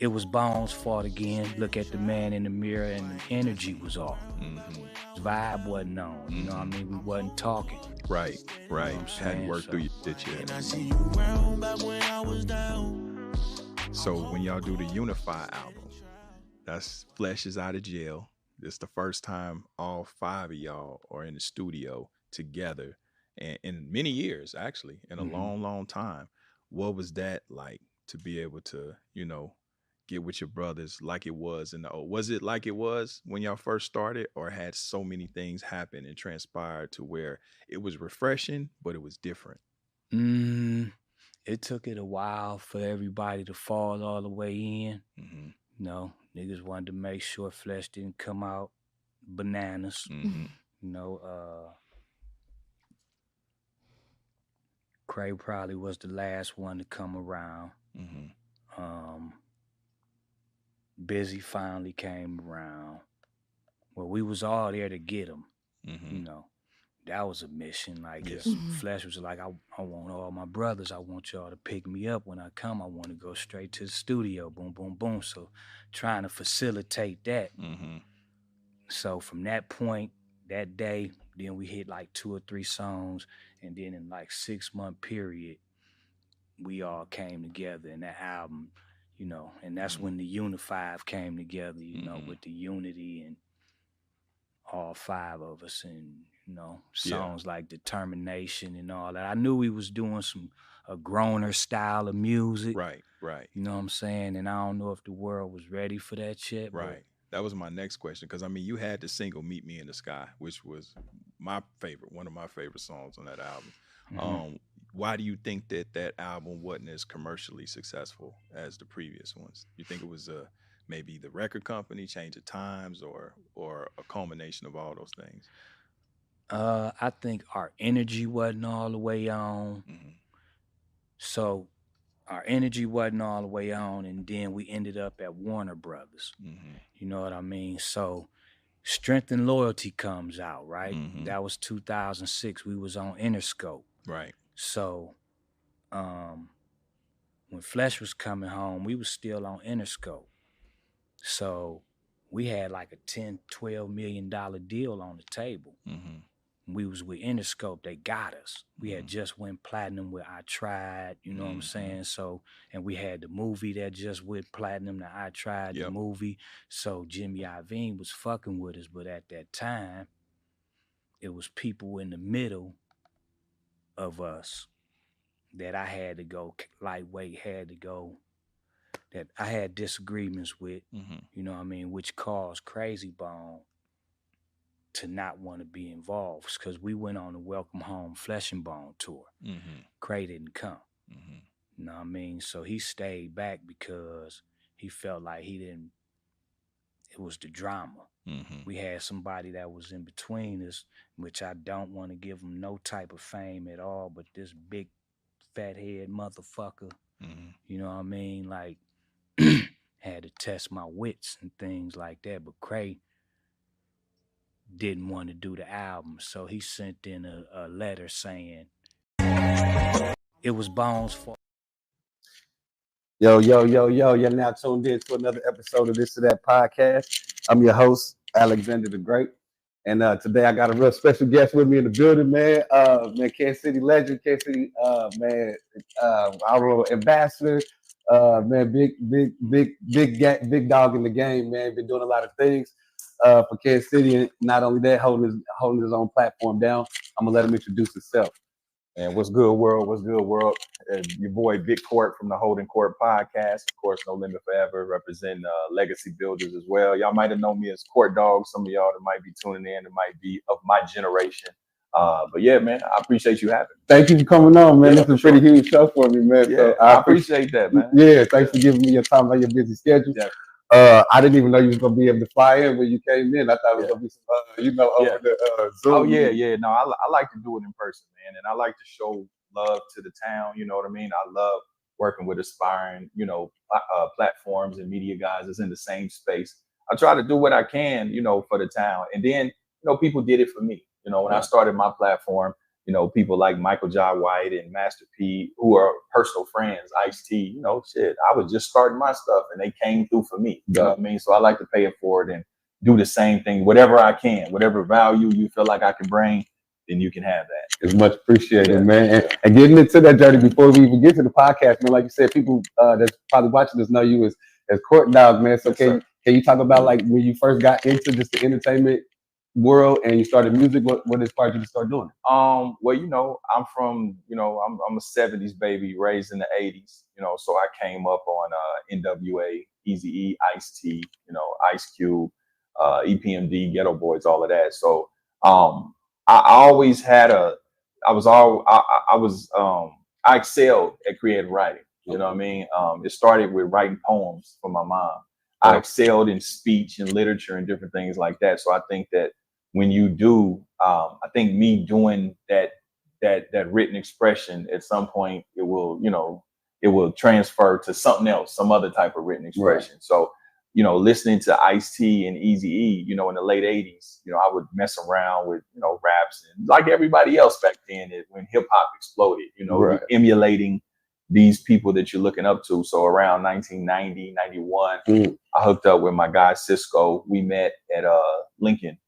it was Bones' fault again. Look at the man in the mirror, and the energy was off. The vibe wasn't on. You know what I mean? We wasn't talking. Right, You know right. what I'm Hadn't saying? worked So, through it yet. So when y'all do the Unify album, that's Flesh is out of jail. It's the first time all five of y'all are in the studio together, and in many years, actually, in a long, long time. What was that like to be able to, get with your brothers like it was in the old? Was it like it was when y'all first started, or had so many things happen and transpired to where it was refreshing, but it was different? mm, it took it a while for everybody to fall all the way in. Mm-hmm. You know, niggas wanted to make sure Flesh didn't come out bananas. Mm-hmm. You know, Cray probably was the last one to come around. Mm-hmm. Um, Busy finally came around. Well, we was all there to get him. Mm-hmm. You know, that was a mission. Like, Yeah. cause Flesh was like, I want all my brothers. I want y'all to pick me up when I come. I want to go straight to the studio. Boom, boom, boom. So, trying to facilitate that. Mm-hmm. So from that point, that day, then we hit like 2 or 3 songs, and then in like 6 month period, we all came together in that album, you know, and that's when the Unifive came together, you know, with the unity and all five of us, and you know, Yeah. songs like Determination and all that. I knew we was doing a groaner style of music. Right, right, You know what I'm saying? And I don't know if the world was ready for that shit, but right. That was my next question, because I mean, you had the single "Meet Me in the Sky," which was my favorite, one of my favorite songs on that album. Why do you think that album wasn't as commercially successful as the previous ones? You think it was maybe the record company, change of times, or a culmination of all those things? I think our energy wasn't all the way on. Mm-hmm. So our energy wasn't all the way on, and then we ended up at Warner Brothers. Mm-hmm. You know what I mean? So Strength and Loyalty comes out, right? Mm-hmm. That was 2006. We was on Interscope. Right. So um, when Flesh was coming home, we was still on Interscope. So we had like a 10, $12 million deal on the table. Mm-hmm. We was with Interscope, they got us. We had just went platinum with I Tried, you know what I'm saying? So, and we had the movie that just went platinum, the I Tried, the movie. So Jimmy Iovine was fucking with us, but at that time, it was people in the middle of us that I had to go lightweight, that I had disagreements with, you know what I mean, which caused Crazy Bone to not want to be involved, because we went on the Welcome Home Flesh and Bone tour. Cray didn't come. You know what I mean? So he stayed back because he felt like it was the drama. We had somebody that was in between us, which I don't want to give him no type of fame at all, but this big fat head motherfucker, you know what I mean? Like, had to test my wits and things like that. But Cray didn't want to do the album, so he sent in a letter saying it was Bones' fault. Yo, yo, yo, yo, you're now tuned in to another episode of This or That podcast. I'm your host, Alexander the Great. And today I got a real special guest with me in the building, man. Man, Kansas City legend, Kansas City, man, our ambassador, man, big dog in the game, man. Been doing a lot of things for Kansas City, and not only that, holding his own platform down. I'm gonna let him introduce himself. And what's good, world? What's good, world? Your boy Big Court from the Holding Court podcast. Of course, No Limit Forever, representing legacy builders as well. Y'all might have known me as Court Dog. Some of y'all that might be tuning in, that might be of my generation. But yeah, man, I appreciate you having me. Thank you for coming on, man. This is a pretty huge show for me, man. Yeah, So I appreciate that, man. Yeah, thanks for giving me your time on your busy schedule. Yeah. I didn't even know you was gonna be able to fly in when you came in. I thought it was gonna be some, over the Zoom. Oh yeah. No, I like to do it in person, man, and I like to show love to the town. You know what I mean? I love working with aspiring, platforms and media guys that's in the same space. I try to do what I can, for the town, and then people did it for me. When I started my platform, people like Michael Jai White and Master P, who are personal friends, Ice-T, you know, shit, I was just starting my stuff and they came through for me. You know what I mean? So I like to pay it forward and do the same thing, whatever I can, whatever value you feel like I can bring, then you can have that. It's much appreciated, man. And getting into that journey before we even get to the podcast, man, like you said, people that's probably watching this know you as Court Dog, man. So can you talk about like when you first got into just the entertainment world and you started music, what inspired you to start doing it? Well, you know, I'm from, you know, I'm a 70s baby raised in the 80s, you know, so I came up on NWA, Eazy-E, Ice-T, you know, Ice Cube, EPMD, Ghetto Boys, all of that. So I always had I excelled at creative writing. You know what I mean? It started with writing poems for my mom. I excelled in speech and literature and different things like that. So I think that when you do, I think me doing that written expression at some point, it will transfer to something else, some other type of written expression. Right. So, you know, listening to Ice-T and Eazy-E, you know, in the late 80s, you know, I would mess around with, you know, raps and like everybody else back then when hip hop exploded, you know, emulating these people that you're looking up to. So around 1990, 91, I hooked up with my guy Cisco. We met at Lincoln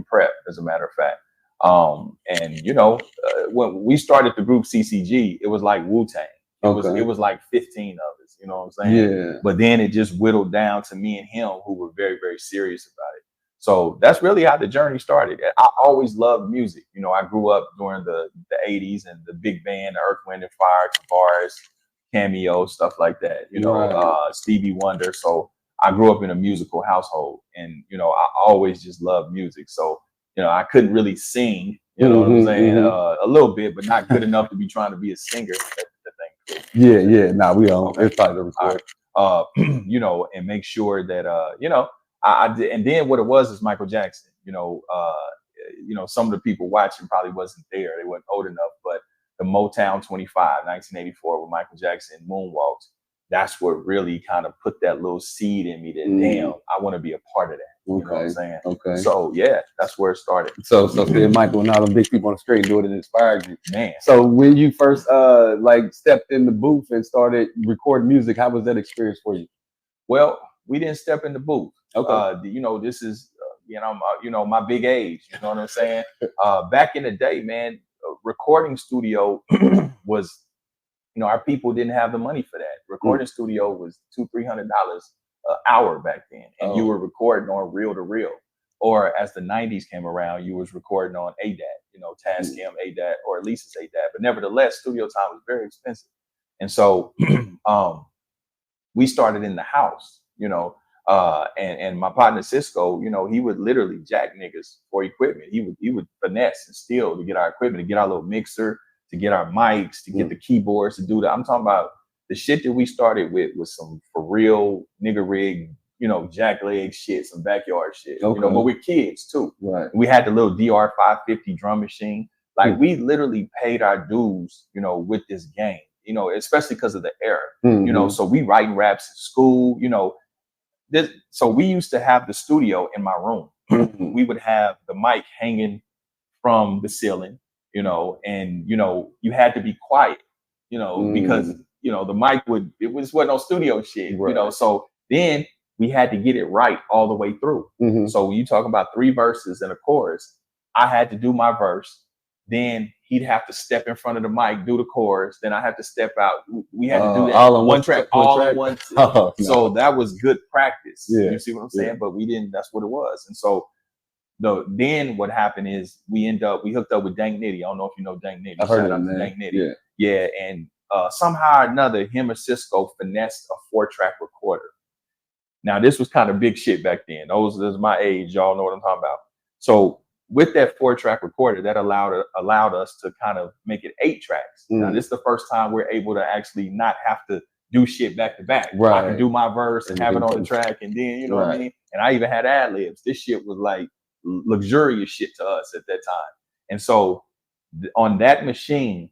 Prep, as a matter of fact. And you know, when we started the group CCG, it was like Wu-Tang. It was like 15 of us, you know what I'm saying? Yeah. But then it just whittled down to me and him, who were very, very serious about it. So that's really how the journey started. I always loved music. You know, I grew up during the 80s and the big band, the Earth, Wind and Fire, Tavares, Cameo, stuff like that, you know, Stevie Wonder. So I grew up in a musical household and, you know, I always just loved music. So, you know, I couldn't really sing, you know what I'm saying? A little bit, but not good enough to be trying to be a singer. Yeah. Nah, we on. It's probably the record. You know, and make sure that, you know, I did. And then what it was is Michael Jackson, you know, some of the people watching probably wasn't there. They weren't old enough, but the Motown 25, 1984, where Michael Jackson moonwalked, that's what really kind of put that little seed in me that, damn, I want to be a part of that. You know what I'm saying? Okay. So, yeah, that's where it started. So Sid Michael and all the big people on the street doing it inspired you. Man. So when you first, like, stepped in the booth and started recording music, how was that experience for you? Well, we didn't step in the booth. Okay. You know, this is, you know, my big age. You know what I'm saying? Back in the day, man, recording studio was, you know, our people didn't have the money for that. Recording studio was $200-300 an hour back then, and you were recording on reel to reel. Or as the 90s came around, you was recording on ADAT, you know, Tascam, ADAT, or at least it's ADAT. But nevertheless, studio time was very expensive, and so we started in the house, you know. And my partner Cisco, you know, he would literally jack niggas for equipment. He would finesse and steal to get our equipment, to get our little mixer, to get our mics, to get the keyboards, to do that. I'm talking about the shit that we started with was some for real nigga rig, you know, jack leg shit, some backyard shit. You know, but we're kids too. Right. We had the little DR 550 drum machine. Like we literally paid our dues, you know, with this game, you know, especially because of the era. You know, so we writing raps at school, you know. So we used to have the studio in my room. We would have the mic hanging from the ceiling, you know, and, you know, you had to be quiet, you know, because, you know, the mic wasn't no studio shit, you know, so then we had to get it right all the way through. So when you talk about 3 verses and a chorus, I had to do my verse. Then he'd have to step in front of the mic, do the chorus. Then I have to step out. We had to do that all in one track, all in one. So that was good practice. Yeah. You see what I'm saying? Yeah. But we didn't. That's what it was. And so, then what happened is we hooked up with Dank Nitty. I don't know if you know Dank Nitty. I've heard of him, Dank Nitty. Yeah. And somehow or another, him or Cisco finessed a 4-track recorder. Now this was kind of big shit back then. Those is my age. Y'all know what I'm talking about. So with that 4-track recorder, that allowed us to kind of make it 8 tracks. Now this is the first time we're able to actually not have to do shit back to back. Right. I can do my verse and have it on the track, and then you know what I mean. And I even had ad libs. This shit was like luxurious shit to us at that time. And so on that machine,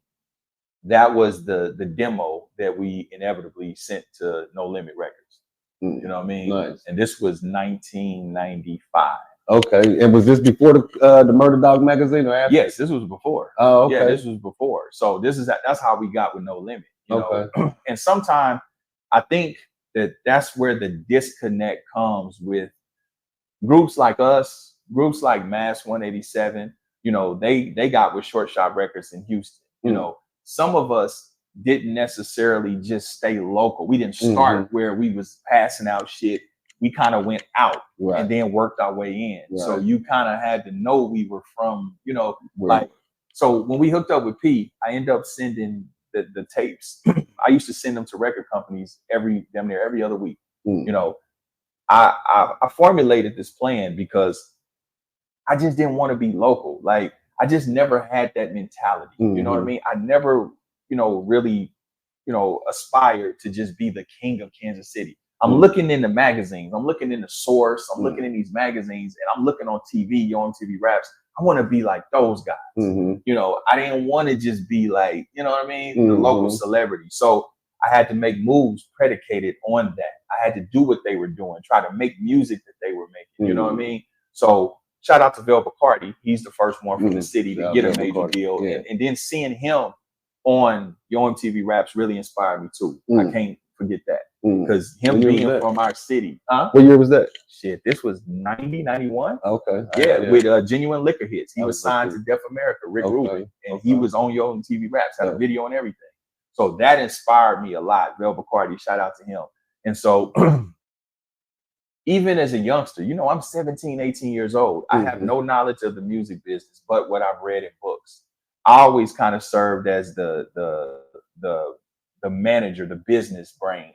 that was the demo that we inevitably sent to No Limit Records. You know what I mean? Nice. And this was 1995. Okay, and was this before the Murder Dog magazine or after? Yes, this was before. Oh, okay. Yeah, this was before. So that's how we got with No Limit. you know. And sometimes I think that's where the disconnect comes with groups like us, groups like Mass 187. You know, they got with Short Shot Records in Houston. You know, some of us didn't necessarily just stay local. We didn't start where we was passing out shit. We kind of went out and then worked our way in. So you kind of had to know we were from, you know, like, so when we hooked up with P, I ended up sending the tapes. I used to send them to record companies damn near every other week. You know, I formulated this plan because I just didn't want to be local. Like, I just never had that mentality. You know what I mean? I never, you know, really, you know, aspired to just be the king of Kansas City. I'm looking in the magazines. I'm looking in the Source. I'm looking in these magazines, and I'm looking on TV, on TV Raps. I want to be like those guys. You know, I didn't want to just be like, you know what I mean, the local celebrity. So I had to make moves predicated on that. I had to do what they were doing, try to make music that they were making. You know what I mean? So shout out to Vel Bacardi. He's the first one from the city to get a major deal. And then seeing him on Yo MTV Raps really inspired me too. I can't forget that. Because him being from our city. What year was that? Shit, this was 90, 91. Okay. Yeah, with Genuine Liquor Hits. He was signed to Def America, Rick Rubin. And he was on Yo MTV Raps, had a video and everything. So that inspired me a lot. Vel Bacardi, shout out to him. And so even as a youngster, you know, I'm 17, 18 years old. I have no knowledge of the music business, but what I've read in books. I always kind of served as the manager, the business brain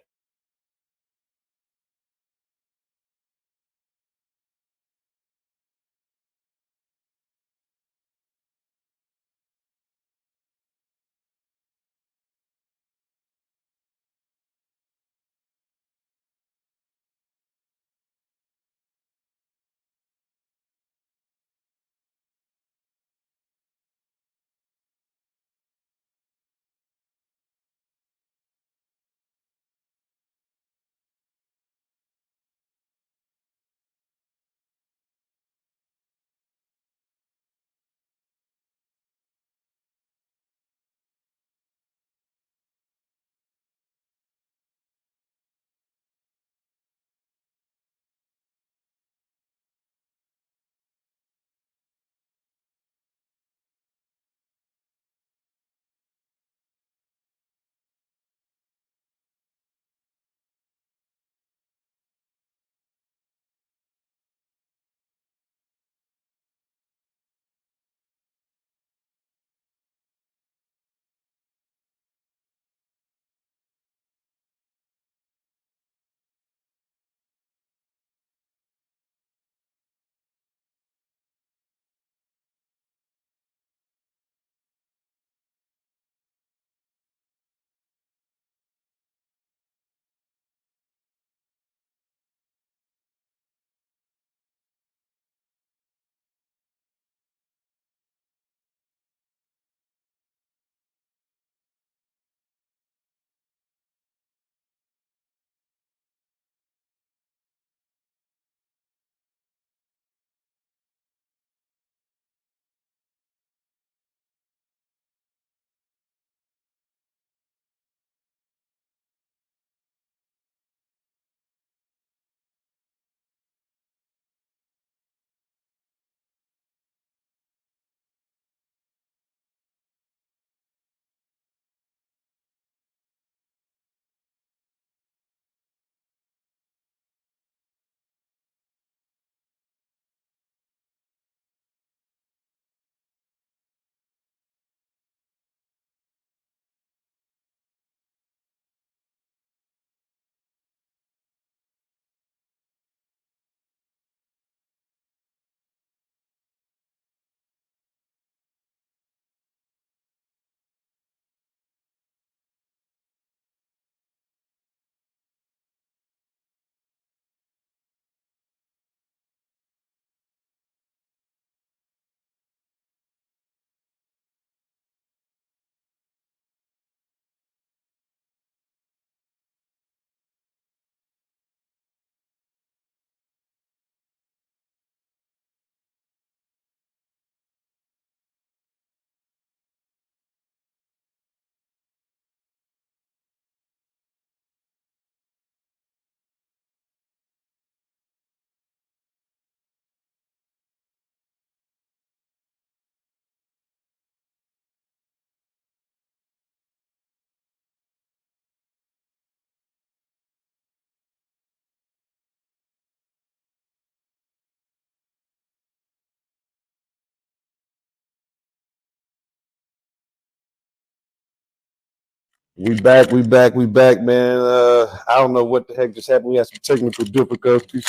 We back, man. I don't know what the heck just happened. We had some technical difficulties.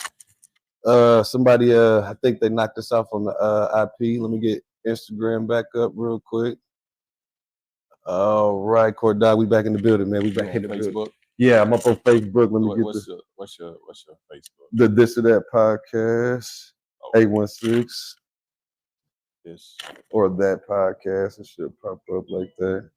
Somebody, I think they knocked us off on the IP. Let me get Instagram back up real quick. All right, Court Dog, we back in the building, man. We back in the Facebook? building. Yeah, I'm up on Facebook. Let me get what's your Facebook? The This or That podcast. 816. This or that podcast. It should pop up like that.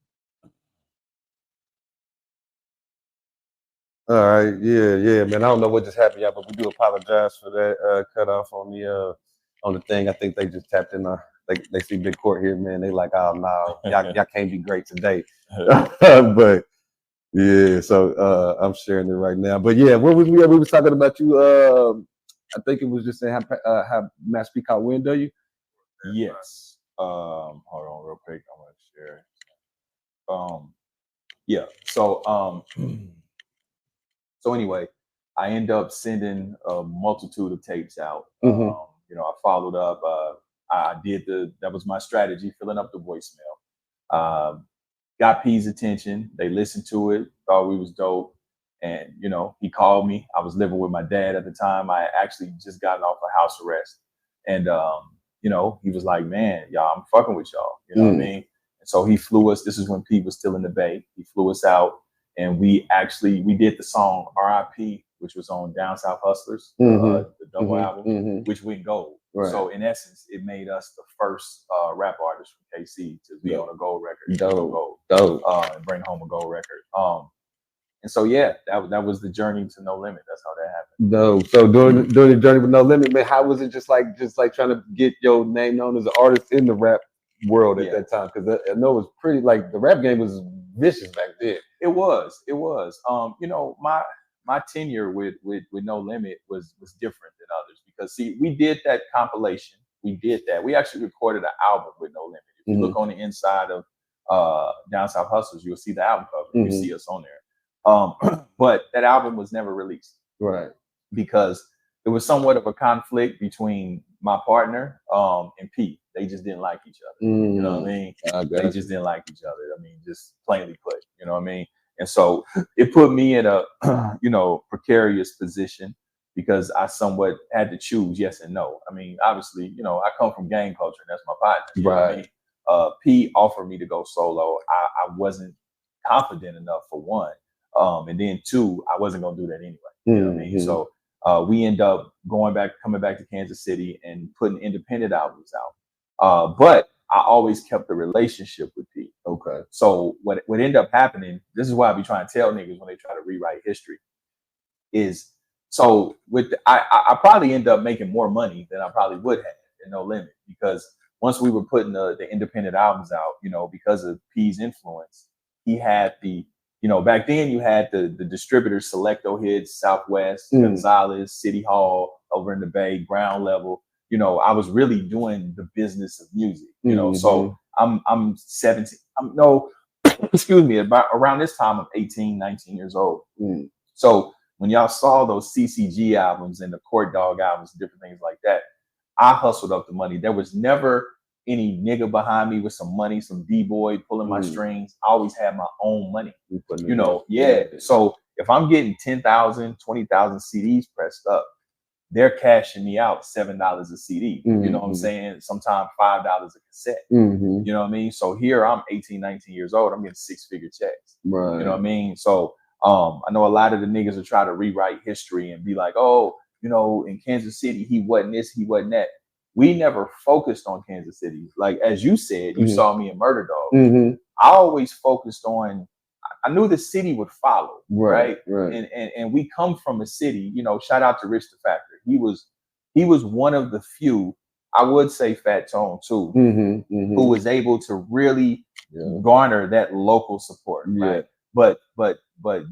All right, yeah, man. I don't know what just happened, y'all, but we do apologize for that cut off on the thing. I think they just tapped in. They see Big Court here, man. They like, oh no, y'all can't be great today. But yeah, so I'm sharing it right now. But yeah, what was we was talking about you? I think it was just saying how Mass P caught wind of you. Yes. Hold on, real quick. I want to share. Yeah. So anyway, I end up sending a multitude of tapes out. Mm-hmm. I followed up. I did that was my strategy, filling up the voicemail. Got P's attention. They listened to it, thought we was dope. And, he called me. I was living with my dad at the time. I actually just gotten off of house arrest. And, he was like, man, y'all, I'm fucking with y'all. You know what I mean? And so he flew us. This is when P was still in the Bay. He flew us out. And we did the song R.I.P., which was on Down South Hustlers, the double album, which went gold. Right. So in essence, it made us the first rap artist from KC to be on a gold record, and bring home a gold record. And so yeah, that was the journey to No Limit. That's how that happened. No, so during the journey with No Limit, man, how was it just like trying to get your name known as an artist in the rap world at that time? Because I know it was pretty like the rap game was vicious back then. It was. My tenure with No Limit was different than others because see, we did that compilation. We did that. We actually recorded an album with No Limit. If you look on the inside of Down South Hustlers, you'll see the album cover. You see us on there. But that album was never released. Right. Because it was somewhat of a conflict between my partner and Pete. They just didn't like each other. You know what I mean? They just didn't like each other. I mean, just plainly put, you know what I mean? And so it put me in a, precarious position because I somewhat had to choose yes and no. I mean, obviously, I come from gang culture and that's my partner. You know what I mean? Pete offered me to go solo. I wasn't confident enough for one. And then two, I wasn't going to do that anyway. You know what I mean? So we end up coming back to Kansas City and putting independent albums out. But I always kept a relationship with Pete. Okay. So what ended up happening, this is why I be trying to tell niggas when they try to rewrite history, is so I probably end up making more money than I probably would have in No Limit because once we were putting the independent albums out, because of P's influence, he had back then you had the distributors, Selecto Hits, Southwest, Gonzalez, City Hall, over in the Bay, ground level. I was really doing the business of music, so I'm 17. Excuse me, about around this time I'm 18, 19 years old. So when y'all saw those CCG albums and the Court Dog albums, different things like that, I hustled up the money. There was never any nigga behind me with some money, some D-boy pulling my strings. I always had my own money, So if I'm getting 10,000, 20,000 CDs pressed up, they're cashing me out $7 a CD. You know what I'm saying? Sometimes $5 a cassette. You know what I mean? So here I'm 18, 19 years old. I'm getting 6-figure checks. Right. You know what I mean? So I know a lot of the niggas will try to rewrite history and be like, oh, in Kansas City, he wasn't this, he wasn't that. We never focused on Kansas City. Like, as you said, you saw me in Murder Dog. I always focused on, I knew the city would follow, right? And we come from a city, shout out to Rich the Factor. He was one of the few, I would say Fat Tone too, who was able to really garner that local support, right? But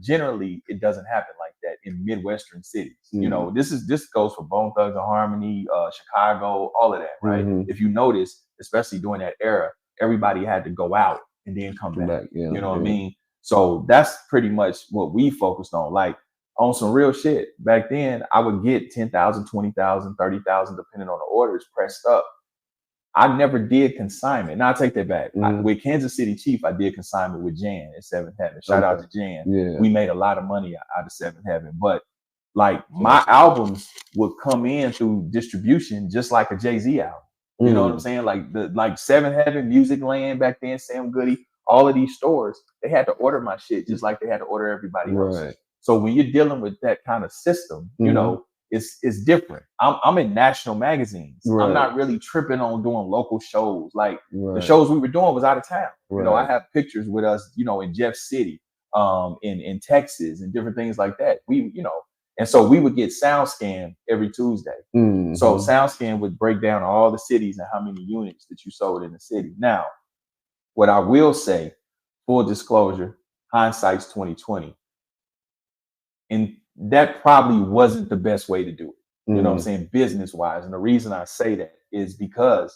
generally it doesn't happen like that in Midwestern cities. This goes for Bone Thugs and Harmony, Chicago, all of that, right? If you notice, especially during that era, everybody had to go out and then come back. You know what I mean? So that's pretty much what we focused on. Like on some real shit. Back then, I would get 10,000, 20,000, 30,000, depending on the orders pressed up. I never did consignment. Now I take that back. With Kansas City Chief, I did consignment with Jan at Seventh Heaven. Shout out to Jan. Yeah. We made a lot of money out of Seventh Heaven. But like my albums would come in through distribution just like a Jay-Z album. You know what I'm saying? Like Seventh Heaven, Music Land back then, Sam Goody, all of these stores, they had to order my shit just like they had to order everybody else. So when you're dealing with that kind of system, you know, it's different. I'm in national magazines. I'm not really tripping on doing local shows. Like the shows we were doing was out of town. You know, I have pictures with us, you know, in Jeff City, in Texas and different things like that. We, you know, and so we would get SoundScan every Tuesday. So SoundScan would break down all the cities and how many units that you sold in the city. Now, what I will say, full disclosure, hindsight's 2020. And that probably wasn't the best way to do it. You know what I'm saying? Business wise. And the reason I say that is because,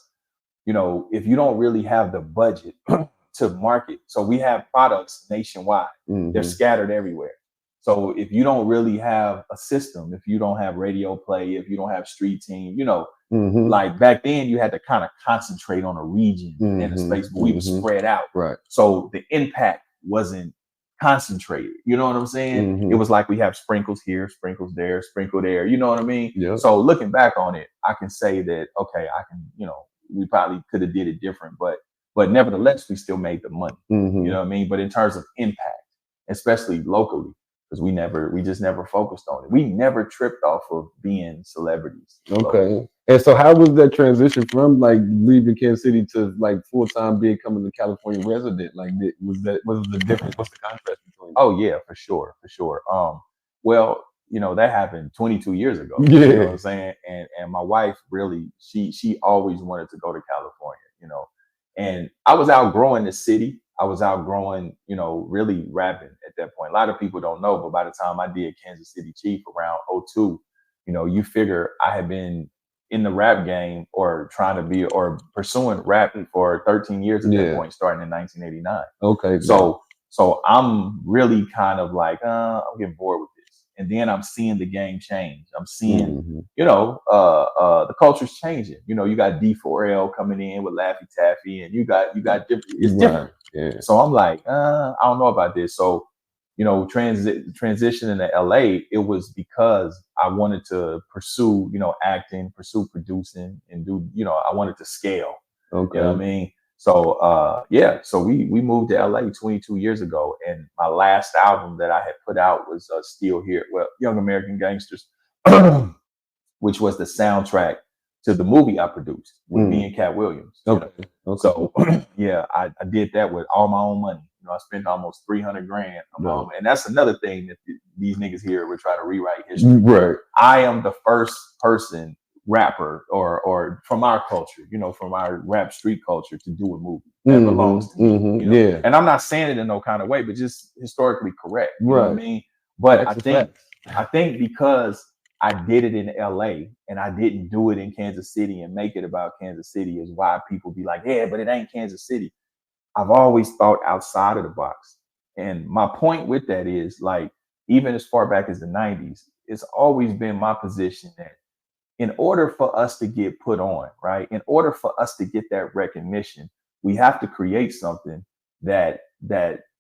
you know, if you don't really have the budget to market, so we have products nationwide, they're scattered everywhere. So if you don't really have a system, if you don't have radio play, if you don't have street team, you know, like back then you had to kind of concentrate on a region and a space, but we were spread out. So the impact wasn't concentrated. You know what I'm saying? It was like we have sprinkles here, sprinkles there, sprinkle there. You know what I mean? So looking back on it, I can say that, okay, I can, you know, we probably could have did it different, but nevertheless, we still made the money. You know what I mean? But in terms of impact, especially locally, because we just never focused on it. We never tripped off of being celebrities. Okay. And so how was that transition from like leaving Kansas City to like full-time becoming a California resident? Like was the difference? What's the contrast between? Oh yeah, for sure. Well, you know, that happened 22 years ago. You know what I'm saying? And my wife really, she always wanted to go to California, you know. And I was outgrowing the city. I was outgrowing, you know, really rapping at that point. A lot of people don't know, but by the time I did Kansas City Chief around 2002, you know, you figure I had been in the rap game or trying to be or pursuing rapping for 13 years at that point, starting in 1989. Okay. So I'm really kind of like, I'm getting bored with this. And then I'm seeing the game change. I'm seeing, you know, the culture's changing. You know, you got D4L coming in with Laffy Taffy, and you got different. It's different. So I'm like, I don't know about this. So, you know, transitioning to LA, it was because I wanted to pursue, you know, acting, pursue producing, and do, you know, I wanted to scale. Okay. You know what I mean? So so we moved to LA 22 years ago, and my last album that I had put out was Still Here, well, Young American Gangsters, which was the soundtrack to the movie I produced with me and Cat Williams. Okay. So yeah, I did that with all my own money. You know, I spent almost $300,000 on my own, and that's another thing that these niggas here would try to rewrite history. Right. I am the first person rapper or from our culture, you know, from our rap street culture to do a movie that belongs to me. You know? And I'm not saying it in no kind of way, but just historically correct. You know what I mean? But I think because I did it in LA and I didn't do it in Kansas City and make it about Kansas City is why people be like, yeah, but it ain't Kansas City. I've always thought outside of the box. And my point with that is, like, even as far back as the 90s, it's always been my position that in order for us to get put on, right, in order for us to get that recognition, we have to create something that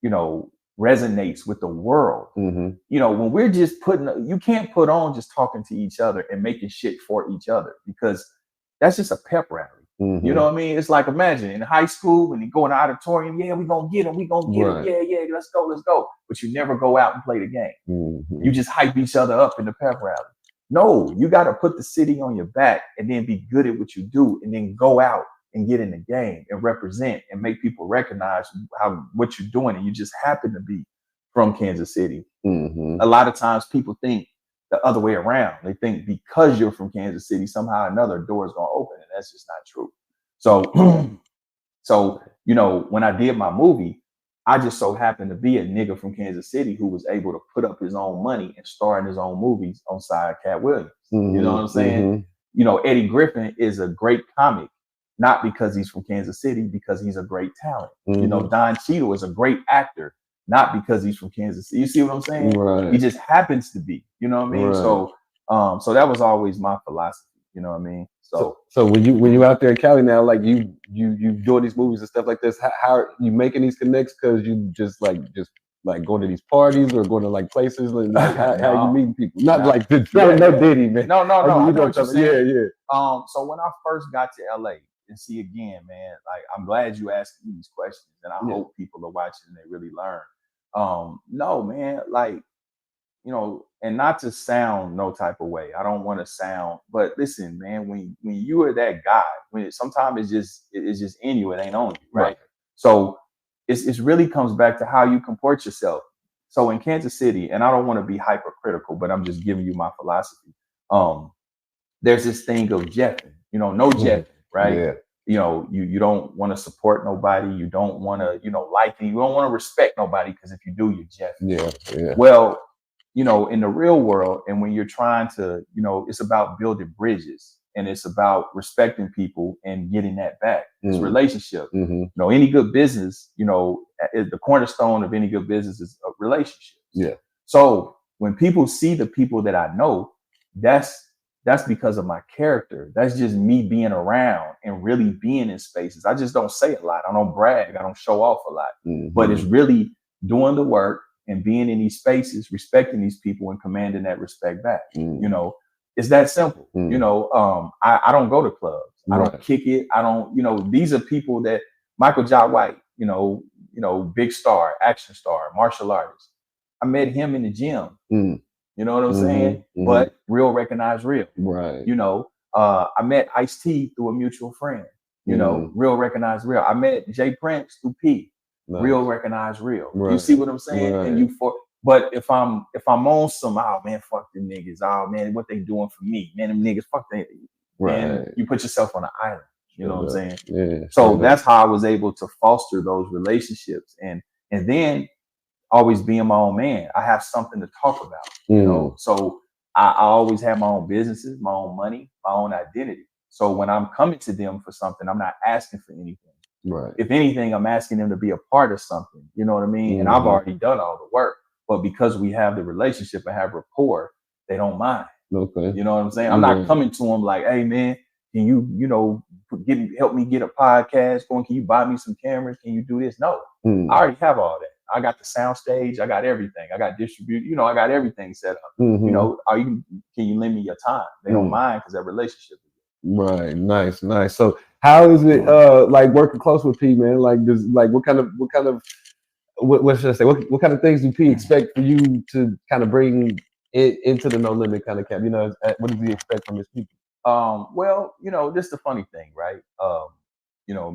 you know, resonates with the world. You know, when we're just you can't put on just talking to each other and making shit for each other, because that's just a pep rally. You know what I mean? It's like, imagine in high school when you go in the auditorium, yeah, we're gonna get them, yeah, let's go. But you never go out and play the game. You just hype each other up in the pep rally. No, you got to put the city on your back and then be good at what you do, and then go out and get in the game and represent and make people recognize what you're doing. And you just happen to be from Kansas City. A lot of times people think the other way around. They think because you're from Kansas City, somehow another door is going to open, and that's just not true. So, you know, when I did my movie, I just so happened to be a nigga from Kansas City who was able to put up his own money and star in his own movies on side Cat Williams. You know what I'm saying? You know, Eddie Griffin is a great comic, not because he's from Kansas City, because he's a great talent. You know, Don Cheadle is a great actor, not because he's from Kansas City. You see what I'm saying? Right. He just happens to be, you know what I mean? Right. So that was always my philosophy, you know what I mean? So when you out there in Cali now, like you doing these movies and stuff like this, how are you making these connects? Because you just going to these parties or going to like places, and like how you meeting people? Not like no Diddy, man. No. I know what you're saying. Yeah. So when I first got to LA, and see again, man, like I'm glad you asked me these questions, and I hope people are watching and they really learn. No, man, like, you know, and not to sound no type of way. I don't want to sound, but listen, man, when you are that guy, when sometimes it's just in you, it ain't on you, right? So it's really comes back to how you comport yourself. So in Kansas City, and I don't want to be hypercritical, but I'm just giving you my philosophy. There's this thing of Jeffing, you know, no Jeffing, right? Yeah. You know, you don't want to support nobody, you don't want to, you know, like you don't want to respect nobody, because if you do, you're Jeffing. Yeah. Well, you know, in the real world, and when you're trying to, you know, it's about building bridges, and it's about respecting people and getting that back. It's relationship. You know, any good business, you know, the cornerstone of any good business is a relationship. Yeah. So when people see the people that I know, that's because of my character. That's just me being around and really being in spaces. I just don't say a lot. I don't brag. I don't show off a lot. But it's really doing the work and being in these spaces, respecting these people and commanding that respect back. You know, it's that simple. You know, I don't go to clubs. I don't kick it. I don't, you know, these are people that Michael Jai White, you know, big star, action star, martial artist. I met him in the gym. You know what I'm saying? But real recognize real. Right. You know, I met Ice-T through a mutual friend. You know, real recognize real. I met Jay Prince through P. Real recognize real. You see what I'm saying? And but if I'm on some, oh man, fuck them niggas. Oh man, what they doing for me? Man, them niggas, fuck them. And you put yourself on an island. You know what I'm saying? Yeah. So that's how I was able to foster those relationships, and then always being my own man. I have something to talk about, you know. So I always have my own businesses, my own money, my own identity. So when I'm coming to them for something, I'm not asking for anything. Right. If anything, I'm asking them to be a part of something. You know what I mean? And I've already done all the work. But because we have the relationship and have rapport, they don't mind. Okay. You know what I'm saying? I'm not coming to them like, hey man, can you, you know, help me get a podcast going? Can you buy me some cameras? Can you do this? No, I already have all that. I got the sound stage. I got everything. I got distribute. You know, I got everything set up. You know, can you lend me your time? They don't mind because that relationship. Right. Nice. So how is it like working close with P, man? Like what kind of what should I say? What kind of things do P expect for you to kind of bring into the No Limit kind of camp? You know, what does he expect from his people? Well, you know, this is the funny thing, right? You know,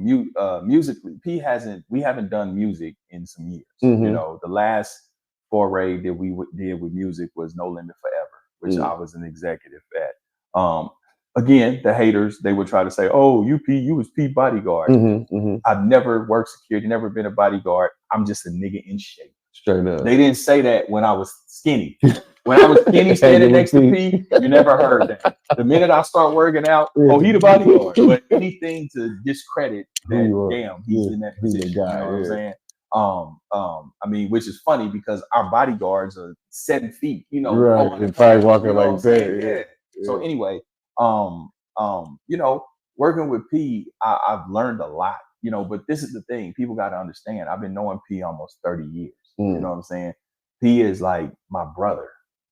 musically, we haven't done music in some years. You know, the last foray that we did with music was No Limit Forever, which I was an executive at. Again, the haters, they would try to say, oh, you was P bodyguard. I've never worked security, never been a bodyguard. I'm just a nigga in shape. Straight up. They didn't say that when I was skinny. When I was skinny standing next to P, you never heard that. The minute I start working out, oh, he the bodyguard. But anything to discredit that, damn, he's in that position. You know what I'm saying? I mean, which is funny because our bodyguards are 7 feet, you know. Right. And probably walking like that. Yeah. So anyway, you know, working with P, I've learned a lot, you know, but this is the thing. People got to understand. I've been knowing P almost 30 years. You know what I'm saying? P is like my brother.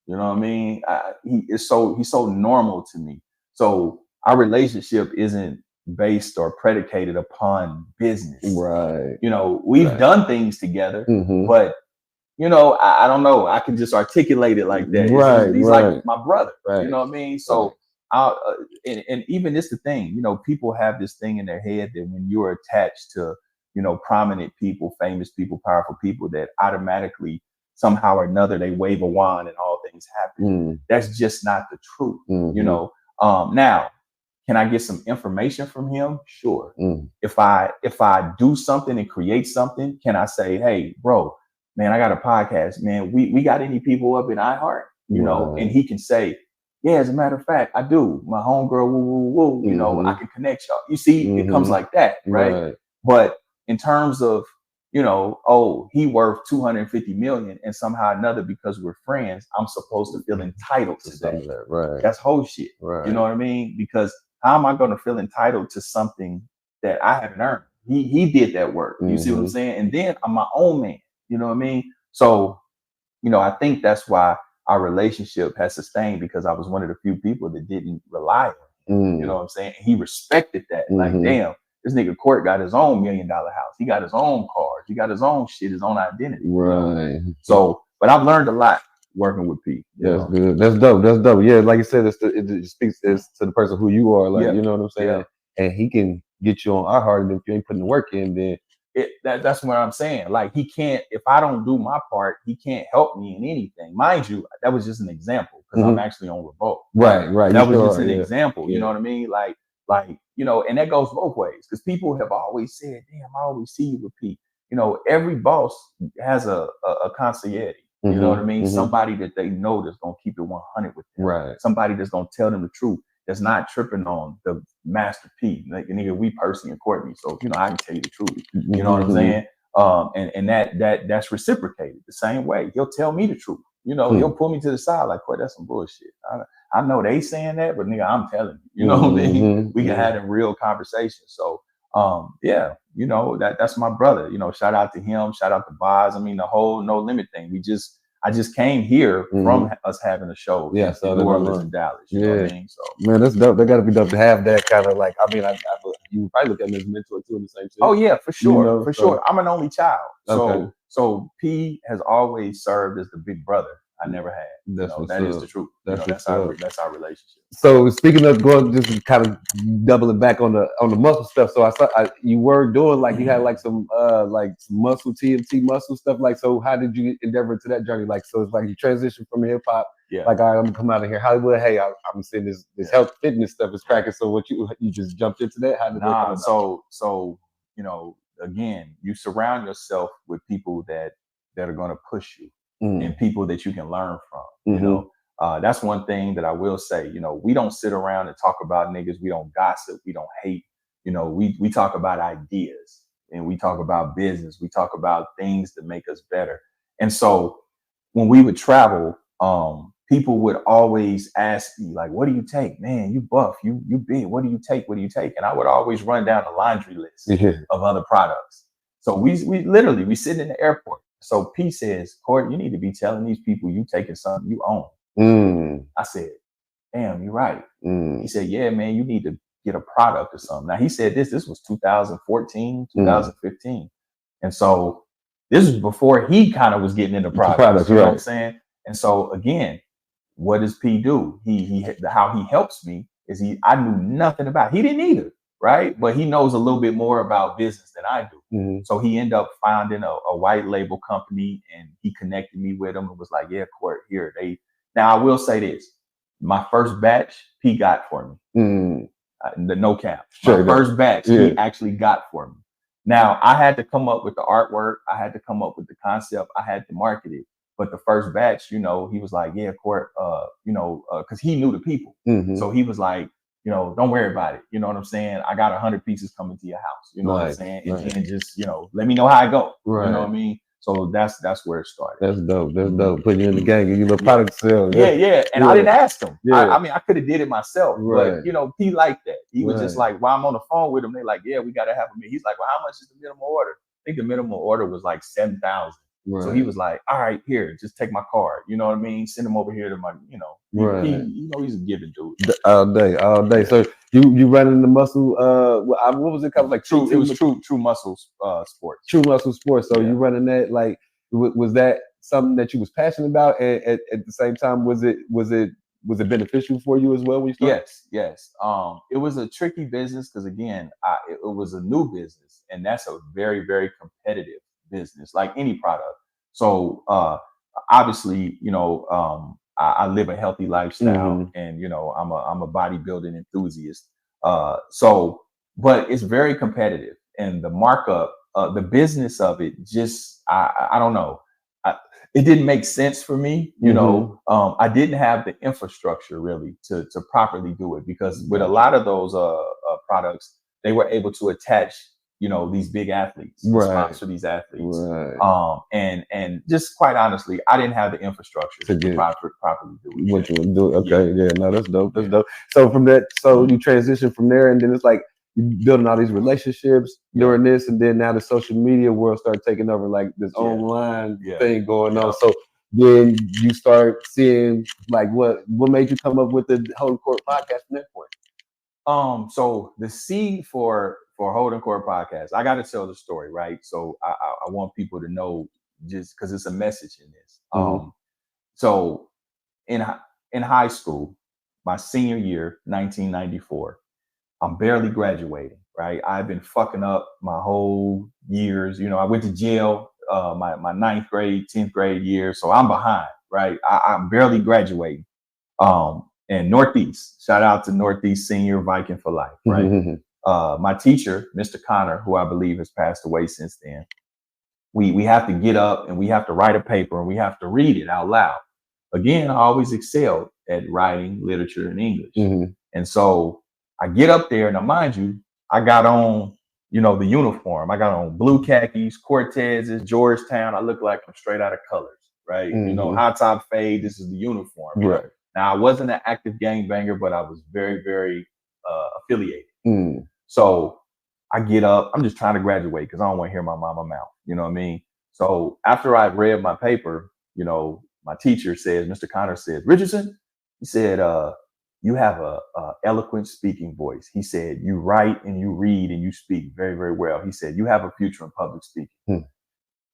You know what I mean? He's so normal to me. So our relationship isn't based or predicated upon business. Right. You know, we've done things together, but you know, I don't know. I can just articulate it like that. He's like my brother. Right. You know what I mean? So and even it's the thing, you know, people have this thing in their head that when you're attached to, you know, prominent people, famous people, powerful people, that automatically somehow or another they wave a wand and all things happen. That's just not the truth. You know, now, can I get some information from him? Sure. If I do something and create something, can I say, hey, bro, man, I got a podcast, man. We got any people up in iHeart, you know, and he can say, yeah, as a matter of fact, I do. My homegirl, woo, you know, I can connect y'all. You see, it comes like that, right? But in terms of, you know, oh, he worth 250 million and somehow or another, because we're friends, I'm supposed to feel entitled to that. Right. That's whole shit. Right. You know what I mean? Because How am I going to feel entitled to something that I haven't earned? He did that work. You see what I'm saying? And then I'm my own man. You know what I mean? So, I think that's why our relationship has sustained, because I was one of the few people that didn't rely on him. You know what I'm saying? He respected that. Like, damn, this nigga Court got his own $1 million house. He got his own cars. He got his own shit, his own identity. Right. So, but I've learned a lot working with P. That's good. That's dope. That's dope. Yeah, like you said, it speaks to the person who you are. Like, you know what I'm saying? Yeah. And he can get you on our heart, and if you ain't putting the work in, then that's what I'm saying. Like, he can't, if I don't do my part, he can't help me in anything. Mind you, that was just an example, because I'm actually on revolt. Right. That was just an example. You know what I mean? Like, and that goes both ways, because people have always said, damn, I always see you with P. Every boss has a concierge. You know what I mean? Somebody that they know that's gonna keep it 100 with them. Right. Somebody that's gonna tell them the truth. That's not tripping on the Master P. Like, nigga, we Percy and Courtney, so I can tell you the truth. You know what I'm saying? And that's reciprocated the same way. He'll tell me the truth. He'll pull me to the side like, Court, that's some bullshit. I know they saying that, but nigga, I'm telling you. You know what I mean? We can have a real conversation. So that's my brother. Shout out to him, shout out to Boz. I mean, the whole No Limit thing. I just came here from us having a show in New Orleans and Dallas. You know what I mean? So, man, that's dope. That got to be dope to have that kind of, like, I mean, you probably look at him as a mentor too in the same sense. Oh yeah, for sure, for sure. I'm an only child, so P has always served as the big brother I never had. That is the truth. That's our relationship. So speaking of going, just kind of doubling back on the muscle stuff. So I saw you were doing, like, you had like some muscle TMT muscle stuff. Like, so how did you endeavor to that journey? Like, so it's like you transitioned from hip hop. Yeah. Like, all right, I'm gonna come out of here Hollywood. Hey, I'm seeing this health fitness stuff is cracking. So what you just jumped into that? How did that come so again, you surround yourself with people that are going to push you. And people that you can learn from. That's one thing that I will say. We don't sit around and talk about niggas. We don't gossip. We don't hate. We talk about ideas, and we talk about business. We talk about things that make us better. And so when we would travel, people would always ask me, like, what do you take? Man, you buff, you big. What do you take? What do you take? And I would always run down a laundry list of other products. So we literally sitting in the airport. So P says, Court, you need to be telling these people you taking something you own. I said, damn, you're right. He said, yeah, man, you need to get a product or something. Now, he said this was 2014, 2015. And so this was before he kind of was getting into products. You know what I'm saying? And so again, what does P do? How he helps me is I knew nothing about. He didn't either. Right. But he knows a little bit more about business than I do. So he ended up finding a white label company, and he connected me with them and was like, yeah, Court, here. Now, I will say this. My first batch, P got for me. No cap. My first batch, he actually got for me. Now, I had to come up with the artwork. I had to come up with the concept. I had to market it. But the first batch, he was like, yeah, Court, because he knew the people. So he was like, don't worry about it. You know what I'm saying? I got 100 pieces coming to your house. You know what I'm saying? And then just, let me know how I go. You know what I mean? So that's where it started. That's dope. That's dope. Putting you in the gang and you little product sales. Yeah. And I didn't ask him. I mean, I could have did it myself. But, he liked that. He was just like, while I'm on the phone with him, they're like, yeah, we got to have him. He's like, well, how much is the minimum order? I think the minimum order was like 7,000. So he was like, all right, here, just take my card. You know what I mean? Send him over here to my, he's a giving dude. All day. Yeah. So you running the muscle, what was it called? Like True, it was True Muscle Sports. True Muscle Sports. So you running that, like, was that something that you was passionate about? And at the same time, was it beneficial for you as well when you started? Yes. It was a tricky business because, again, it was a new business, and that's a very, very competitive business, like any product. So obviously, I live a healthy lifestyle, and I'm a bodybuilding enthusiast. But it's very competitive, and the markup, the business of it, just I don't know. It didn't make sense for me. I didn't have the infrastructure really to properly do it, because with a lot of those products, they were able to attach you know, these big athletes, Right. sponsor these athletes. Right. And just quite honestly, I didn't have the infrastructure to properly do it. What you would do? Okay, yeah, no, that's dope. That's dope. So from that, you transition from there, and then it's like you building all these relationships during this, and then now the social media world started taking over, like this online thing going on. So then you start seeing like what made you come up with the Holding Court podcast from that point? So the seed for Holding Court podcast, I got to tell the story, right? So I want people to know, just because it's a message in this. So in high school, my senior year, 1994, I'm barely graduating, right? I've been fucking up my whole years. You know, I went to jail my ninth grade, 10th grade year, so I'm behind, right? I'm barely graduating. And Northeast, shout out to Northeast Senior Viking for life, right? My teacher, Mr. Connor, who I believe has passed away since then, we have to get up and we have to write a paper and we have to read it out loud. Again, I always excelled at writing, literature, and English. And so I get up there, now mind you, I got on, you know, the uniform. I got on blue khakis, Cortezes, Georgetown. I look like I'm straight out of Colors, right? You know, high top fade. This is the uniform. Right. Now, I wasn't an active gangbanger, but I was very, very affiliated. So I get up. I'm just trying to graduate because I don't want to hear my mama mouth. You know what I mean? So after I read my paper, you know, my teacher says, Mr. Connor said, Richardson, he said, you have a eloquent speaking voice. He said, you write and you read and you speak very, very well. He said, you have a future in public speaking.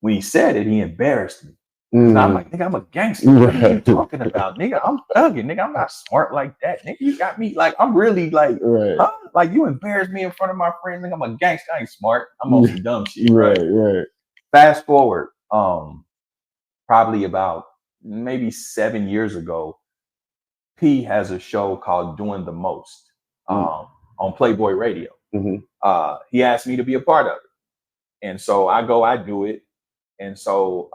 When he said it, he embarrassed me. I'm like, nigga, I'm a gangster. What are you talking about? Nigga, I'm thugging. Nigga, I'm not smart like that. Nigga, you got me like, I'm really like, huh? Like, you embarrassed me in front of my friends. Nigga, I'm a gangster. I ain't smart. I'm on some dumb shit. Right. Fast forward, probably about maybe 7 years ago, P has a show called Doing the Most on Playboy Radio. He asked me to be a part of it. And so I go, I do it. And so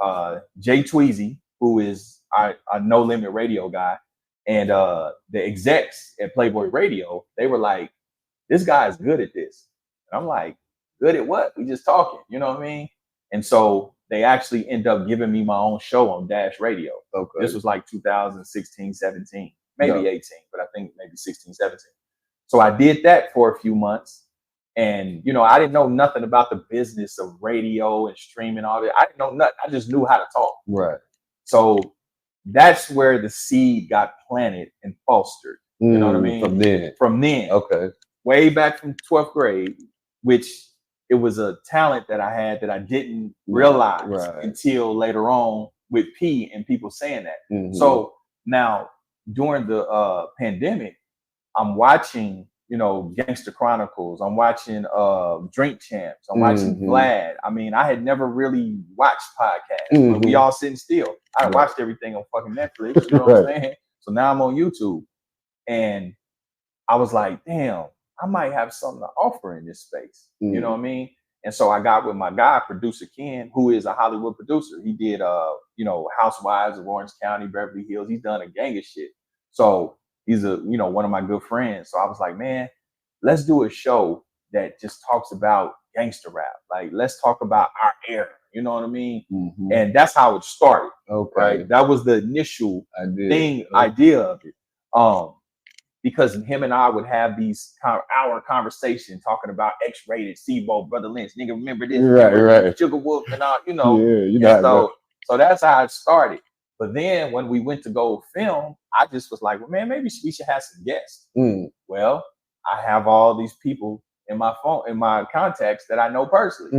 Jay Tweezy, who is a No Limit Radio guy, and the execs at Playboy Radio, they were like, this guy is good at this. And I'm like, good at what? We just talking, you know what I mean? And so they actually end up giving me my own show on Dash Radio. This was like 2016, 17, maybe 18, but I think maybe 16, 17. So I did that for a few months. And, you know, I didn't know nothing about the business of radio and streaming, all that. I didn't know nothing. I just knew how to talk. Right. So that's where the seed got planted and fostered. You know what I mean? From then. Okay. Way back from 12th grade, which it was a talent that I had that I didn't realize until later on with P and people saying that. So now during the pandemic, I'm watching, you know, Gangster Chronicles. I'm watching Drink Champs. I'm watching Vlad. I mean, I had never really watched podcasts, but we all sitting still. I watched everything on fucking Netflix. You know what I'm saying? So now I'm on YouTube. And I was like, damn, I might have something to offer in this space. You know what I mean? And so I got with my guy, producer Ken, who is a Hollywood producer. He did, you know, Housewives of Orange County, Beverly Hills. He's done a gang of shit. So he's one of my good friends. So I was like, man, let's do a show that just talks about gangster rap. Like, let's talk about our era. You know what I mean? And that's how it started. Okay. Right. That was the initial idea of it. Because him and I would have these hour conversation talking about X-rated, SIBO, Brother Lynch. Nigga, remember this? Right. Sugar Wolf and all, you know. So that's how it started. But then when we went to go film, I just was like, well, man, maybe we should have some guests. Well, I have all these people in my phone, in my contacts that I know personally.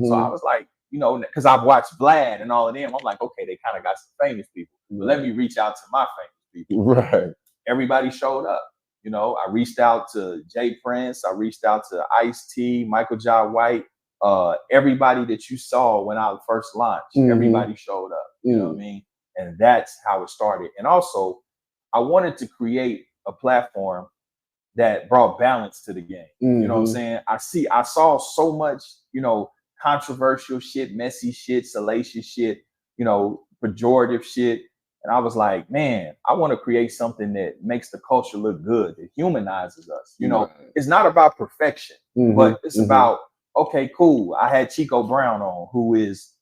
So I was like, you know, because I've watched Vlad and all of them. I'm like, okay, they kind of got some famous people. But let me reach out to my famous people. Right. Everybody showed up. You know, I reached out to Jay Prince. I reached out to Ice-T, Michael Jai White. Everybody that you saw when I first launched, everybody showed up. You know what I mean? And that's how it started. And also, I wanted to create a platform that brought balance to the game. You know what I'm saying? I saw so much, you know, controversial shit, messy shit, salacious shit, you know, pejorative shit. And I was like, man, I want to create something that makes the culture look good, that humanizes us. You know, it's not about perfection, but it's about okay, cool. I had Chico Brown on, who is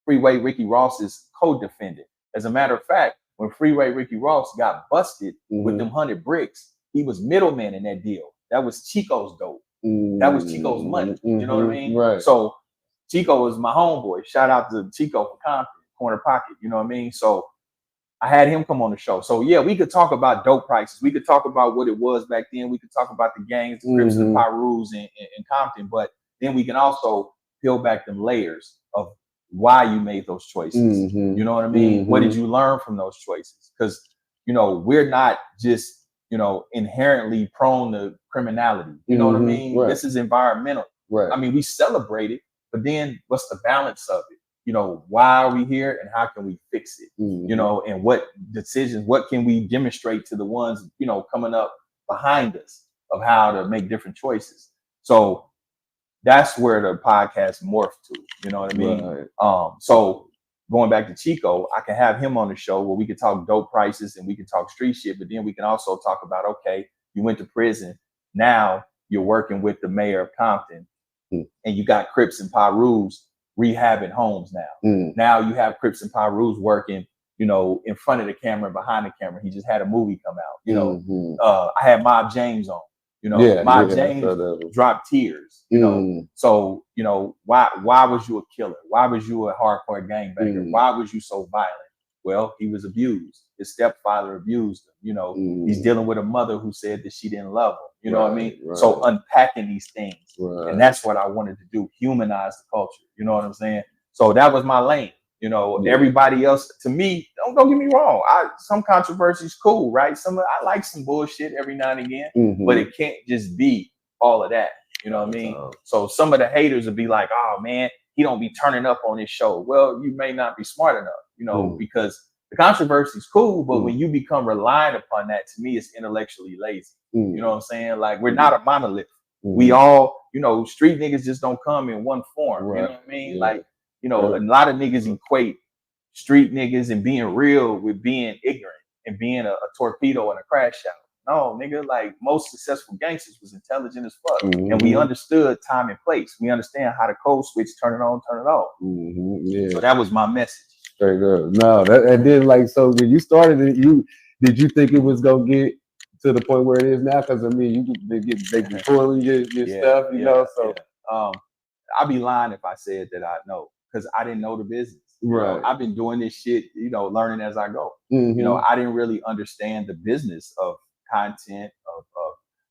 Freeway Ricky Ross's co-defendant. As a matter of fact, when Freeway Ricky Ross got busted with them 100 bricks, he was middleman in that deal. That was Chico's dope. That was Chico's money. You know what I mean? Right. So Chico is my homeboy. Shout out to Chico for Compton, Corner Pocket. You know what I mean? So I had him come on the show. So yeah, we could talk about dope prices. We could talk about what it was back then. We could talk about the gangs, the Crips and Pyrus in Compton. But then we can also peel back them layers of why you made those choices. You know what I mean? What did you learn from those choices? Because, you know, we're not just, you know, inherently prone to criminality. You know what I mean? Right. This is environmental. Right. I mean, we celebrate it, but then what's the balance of it? You know, why are we here and how can we fix it? You know, and what decisions, what can we demonstrate to the ones, you know, coming up behind us of how to make different choices? So that's where the podcast morphed to, you know what I mean? Right. So going back to Chico, I can have him on the show where we could talk dope prices and we can talk street shit, but then we can also talk about, okay, you went to prison. Now you're working with the mayor of Compton and you got Crips and Pyrus rehabbing homes now. Now you have Crips and Pyrus working, you know, in front of the camera, behind the camera. He just had a movie come out, you know. I had Mob James on, you know, Mob James dropped tears, you know. So, you know, why was you a killer? Why was you a hardcore gangbanger? Why was you so violent? Well, he was abused. His stepfather abused him, you know. He's dealing with a mother who said that she didn't love him. You know what I mean? Right. So unpacking these things. Right. And that's what I wanted to do, humanize the culture. You know what I'm saying? So that was my lane. You know, everybody else, to me, don't get me wrong. Some controversies cool, right? I like some bullshit every now and again, but it can't just be all of that. You know what I mean? So some of the haters would be like, oh man, he don't be turning up on his show. Well, you may not be smart enough, you know, because the controversy is cool, but when you become reliant upon that, to me, it's intellectually lazy. You know what I'm saying? Like, we're not a monolith. We all, you know, street niggas just don't come in one form. Right. You know what I mean? Like, you know, a lot of niggas equate street niggas and being real with being ignorant and being a torpedo and a crash out. No, nigga, like most successful gangsters was intelligent as fuck. And we understood time and place. We understand how to code switch, turn it on, turn it off. So that was my message. Straight up. No, and then like, so when you started it, did you think it was gonna get to the point where it is now? Because I mean, they be pulling your stuff, you know. So I'd be lying if I said that I know, because I didn't know the business. Right. You know, I've been doing this shit, you know, learning as I go. You know, I didn't really understand the business of content, of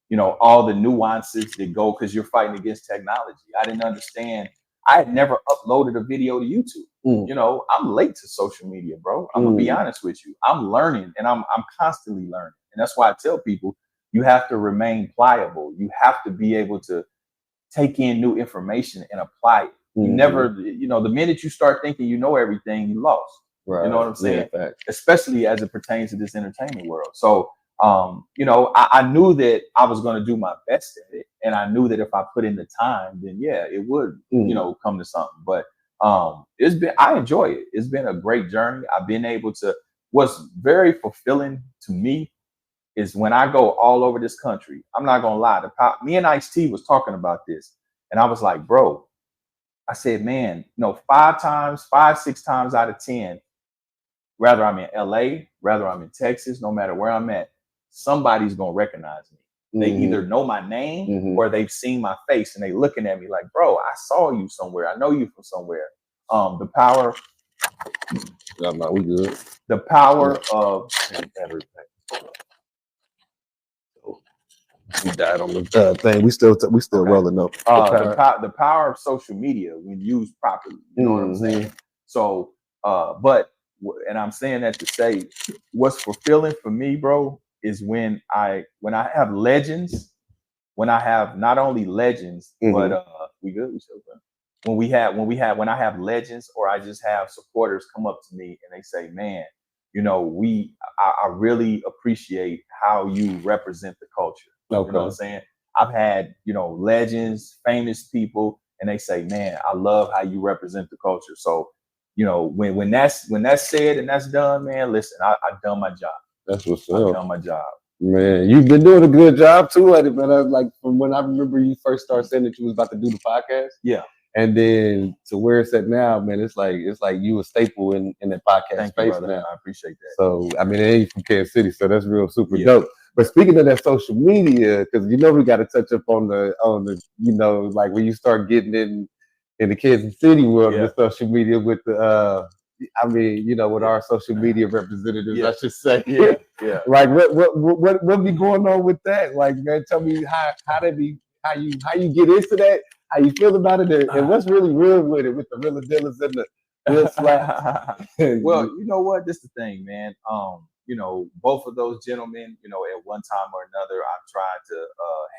you know, all the nuances that go, because you're fighting against technology. I didn't understand. I had never uploaded a video to YouTube. You know, I'm late to social media, bro. I'm gonna be honest with you. I'm learning, and I'm constantly learning. And that's why I tell people, you have to remain pliable. You have to be able to take in new information and apply it. You never, you know, the minute you start thinking you know everything, you lost. Right. You know what I'm saying? Yeah, especially as it pertains to this entertainment world. So, you know, I knew that I was going to do my best at it. And I knew that if I put in the time, then yeah, it would, you know, come to something. But I enjoy it. It's been a great journey. I've been able to, what's very fulfilling to me is when I go all over this country. I'm not going to lie. Me and Ice-T was talking about this. And I was like, bro, I said, man, you know, 6 times out of 10, whether I'm in LA, whether I'm in Texas, no matter where I'm at, somebody's going to recognize me. They either know my name or they've seen my face and they looking at me like, bro, I saw you somewhere. I know you from somewhere. The power. We good. The power of. We died on the thing. We still rolling up. The power of social media when used properly. You know what I'm saying? So, and I'm saying that to say, what's fulfilling for me, bro, is when I have legends. When I have not only legends, but we good. We still good. When I have legends, or I just have supporters come up to me and they say, man, you know, I really appreciate how you represent the culture. Okay. You know what I'm saying? I've had, you know, legends, famous people, and they say, man, I love how you represent the culture. So, you know, when that's said and that's done, man, listen, I've done my job. That's what's up. I've done my job. Man, you've been doing a good job too at it, man. Like from when I remember you first started saying that you was about to do the podcast. Yeah. And then to where it's at now, man, it's like you a staple in that podcast space now. I appreciate that. So I mean, it ain't from Kansas City, so that's real super dope. But speaking of that social media, because we got to touch up on the like when you start getting in the Kansas City world, the social media with the with our social media representatives, I should say. Yeah. Like what be going on with that? Like, man, tell me how you get into that, how you feel about it, and what's really real with it, with the real dealers and the real slaps. Well, you know what? This is the thing, man. Both of those gentlemen, at one time or another, I've tried to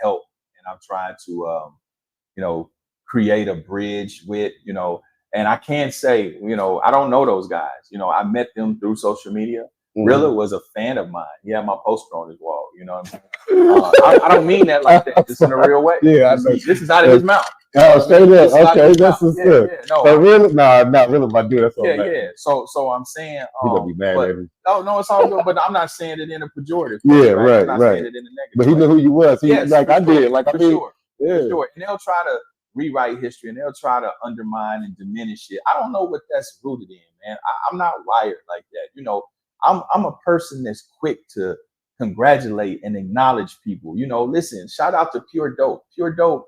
help, and I've tried to create a bridge with, and I can't say, I don't know those guys. I met them through social media. Rilla was a fan of mine. He had my poster on his wall. You know what I mean? I don't mean that like that. Just in a real way. Yeah, this is out of his mouth. Oh, straight up. Okay, that's what's good. No, so really, not really, my dude. That's all. Yeah. So I'm saying, he gonna be mad at me. Oh no, it's all good. But I'm not saying it in a pejorative. Yeah, right. I'm not right. saying it in a negative. But he knew who you was. Yes, like I did. Like for I mean, sure. Yeah. For sure. And they'll try to rewrite history, and they'll try to undermine and diminish it. I don't know what that's rooted in, man. I'm not wired like that. I'm a person that's quick to congratulate and acknowledge people. Listen, shout out to Pure Dope. Pure Dope,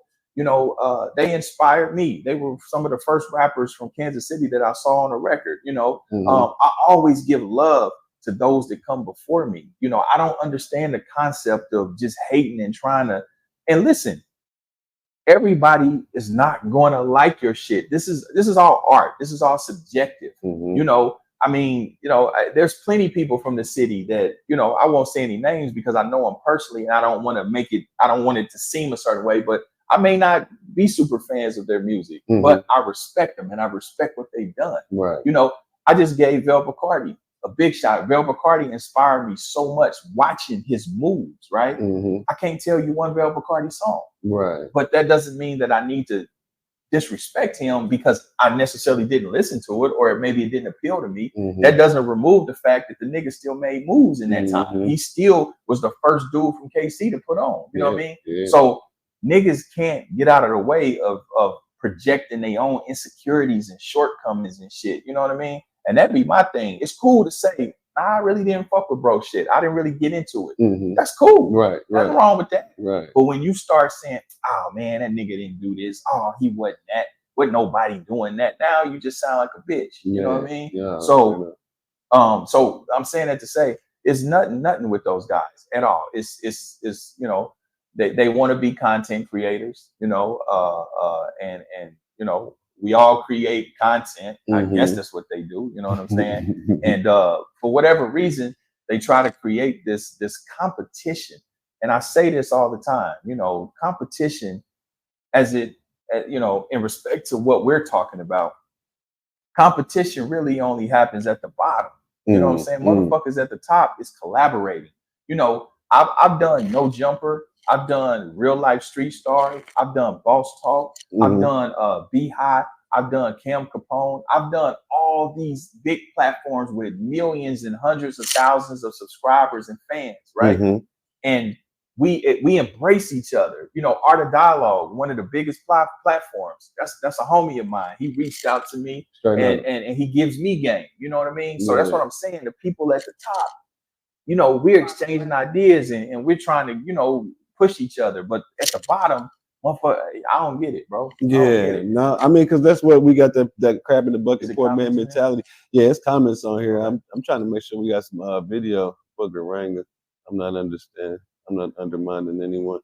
they inspired me. They were some of the first rappers from Kansas City that I saw on a record. I always give love to those that come before me. I don't understand the concept of just hating and trying to, and listen, everybody is not going to like your shit. This is all art. This is all subjective. There's plenty of people from the city that, I won't say any names because I know them personally, and I don't want it to seem a certain way, but I may not be super fans of their music, but I respect them and I respect what they've done. Right. I just gave Vel Bacardi a big shot. Vel Bacardi inspired me so much watching his moves, right? I can't tell you one Vel Bacardi song. Right. But that doesn't mean that I need to disrespect him because I necessarily didn't listen to it, or maybe it didn't appeal to me. That doesn't remove the fact that the nigga still made moves in that time. He still was the first dude from KC to put on. You know what I mean? Yeah. So niggas can't get out of the way of projecting their own insecurities and shortcomings and shit. You know what I mean? And that'd be my thing. It's cool to say, I really didn't fuck with bro shit. I didn't really get into it. That's cool. Right. Nothing wrong with that. Right. But when you start saying, oh man, that nigga didn't do this. Oh, he wasn't that. Wasn't nobody doing that. Now you just sound like a bitch. You know what I mean? Yeah, so I'm saying that to say it's nothing with those guys at all. It's they want to be content creators, and we all create content. I guess that's what they do. You know what I'm saying? And for whatever reason, they try to create this competition. And I say this all the time, competition in respect to what we're talking about, competition really only happens at the bottom. You know what I'm saying? Motherfuckers at the top is collaborating. I've done No Jumper. I've done Real Life Street Stars. I've done Boss Talk. I've done Be Hot. I've done Cam Capone. I've done all these big platforms with millions and hundreds of thousands of subscribers and fans, right? And we embrace each other. Art of Dialogue, one of the biggest platforms. That's a homie of mine. He reached out to me and he gives me game. You know what I mean? So that's what I'm saying. The people at the top, we're exchanging ideas and we're trying to, push each other. But at the bottom, motherfucker, I don't get it, bro. No, I mean, because that's what we got, that crab in the bucket poor man mentality. Yeah, it's comments on here. I'm trying to make sure we got some video. Booger Ranger. I'm not undermining anyone.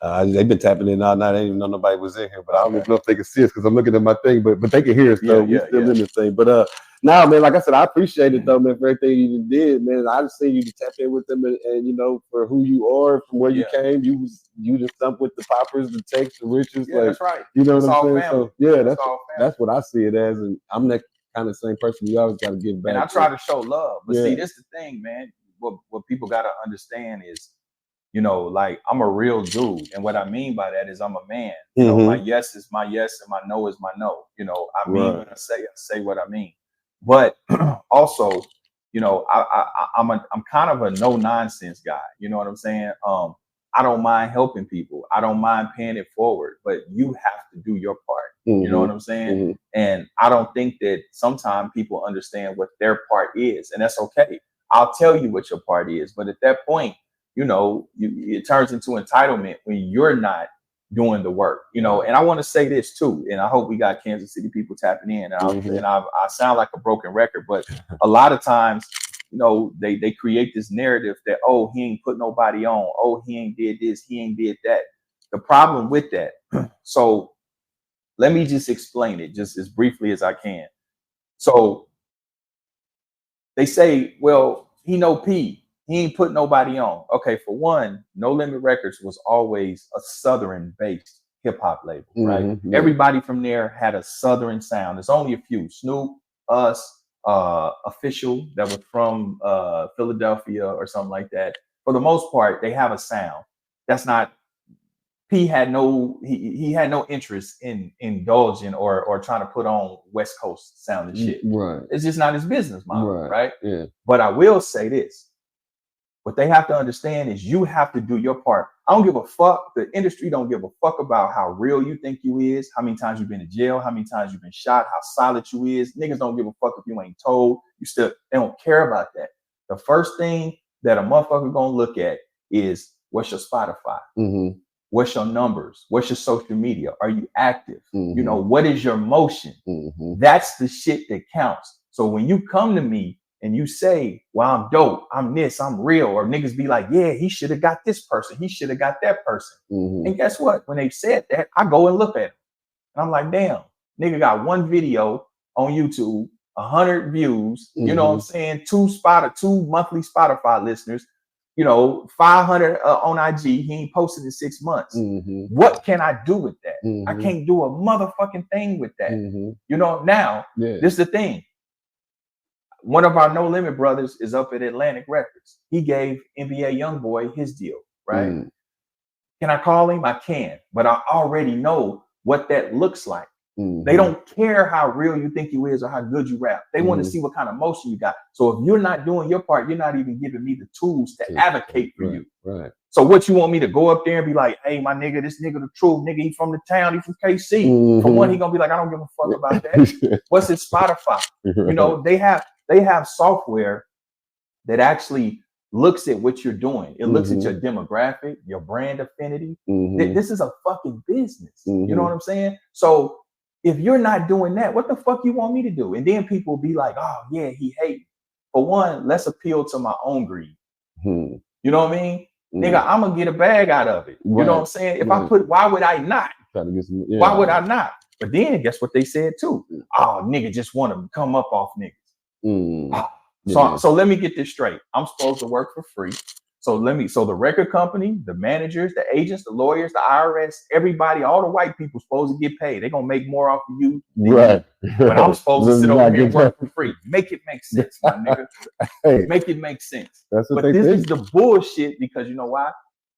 They've been tapping in all night. I didn't even know nobody was in here, but I don't even know if they can see us because I'm looking at my thing. But they can hear us though. We're still in this thing. But now, man, like I said, I appreciate it though, man, for everything you did, man. I just seen you to tap in with them, and for who you are, from where you came, you just stumped with the poppers, the takes, the riches. Yeah, that's right. You know what I'm saying? Family. So yeah, that's what I see it as, and I'm that kind of same person. We always got to give back. And I try to show love, but see, this is the thing, man. What people got to understand is, like I'm a real dude. And what I mean by that is I'm a man. My yes is my yes and my no is my no. I mean, when I say what I mean. But also you know, I'm kind of a no nonsense guy. You know what I'm saying? I don't mind helping people. I don't mind paying it forward, but you have to do your part. You know what I'm saying? And I don't think that sometimes people understand what their part is, and that's okay. I'll tell you what your part is, but at that point, you know, it turns into entitlement when you're not doing the work, you know. And I want to say this too, and I hope we got Kansas City people tapping in. And I sound like a broken record, but a lot of times, you know, they create this narrative that, oh, he ain't put nobody on, oh, he ain't did this, he ain't did that. The problem with that, so let me just explain it just as briefly as I can. So they say, well, he know P. He ain't put nobody on. Okay, for one, No Limit Records was always a Southern-based hip-hop label, right? Yeah. Everybody from there had a Southern sound. There's only a few. Snoop, us, Official, that was from Philadelphia or something like that. For the most part, they have a sound. That's not he had no interest in indulging or trying to put on West Coast sound and shit. Right. It's just not his business model, right? Yeah. But I will say this. What they have to understand is you have to do your part. I don't give a fuck. The industry don't give a fuck about how real you think you is, how many times you've been in jail, how many times you've been shot, how solid you is. Niggas don't give a fuck if you ain't told. They don't care about that. The first thing that a motherfucker gonna look at is what's your Spotify? What's your numbers? What's your social media? Are you active? You know, what is your motion? That's the shit that counts. So when you come to me and you say, well, I'm dope, I'm this, I'm real, or niggas be like, yeah, he should have got this person, he should have got that person. And guess what? When they said that, I go and look at it. And I'm like, damn, nigga got one video on YouTube, 100 views, you know what I'm saying? Two monthly Spotify listeners, you know, 500 on IG. He ain't posted in 6 months. What can I do with that? I can't do a motherfucking thing with that. You know, now, this is the thing. One of our No Limit brothers is up at Atlantic Records. He gave NBA Youngboy his deal, right? Can I call him? I can, but I already know what that looks like. They don't care how real you think you is or how good you rap. They want to see what kind of motion you got. So if you're not doing your part, you're not even giving me the tools to advocate for you. Right. So what you want me to go up there and be like, hey, my nigga, this nigga the truth, nigga, he from the town, he from KC. For one, he gonna be like, I don't give a fuck about that. What's his Spotify? You know, they have software that actually looks at what you're doing. It looks at your demographic, your brand affinity. This is a fucking business. You know what I'm saying? So if you're not doing that, what the fuck you want me to do? And then people will be like, oh yeah, he hate. For one, let's appeal to my own greed. You know what I mean? Nigga, I'm gonna get a bag out of it. You know what I'm saying? If I put, why would I not? Why would I not? But then guess what they said too? Oh, nigga just want to come up off niggas. So let me get this straight. I'm supposed to work for free. So the record company, the managers, the agents, the lawyers, the IRS, everybody, all the white people supposed to get paid. They're gonna make more off of you than me. But I'm supposed to sit over here and work for free. Make it make sense, my nigga. Make it make sense. But this is the bullshit because you know why?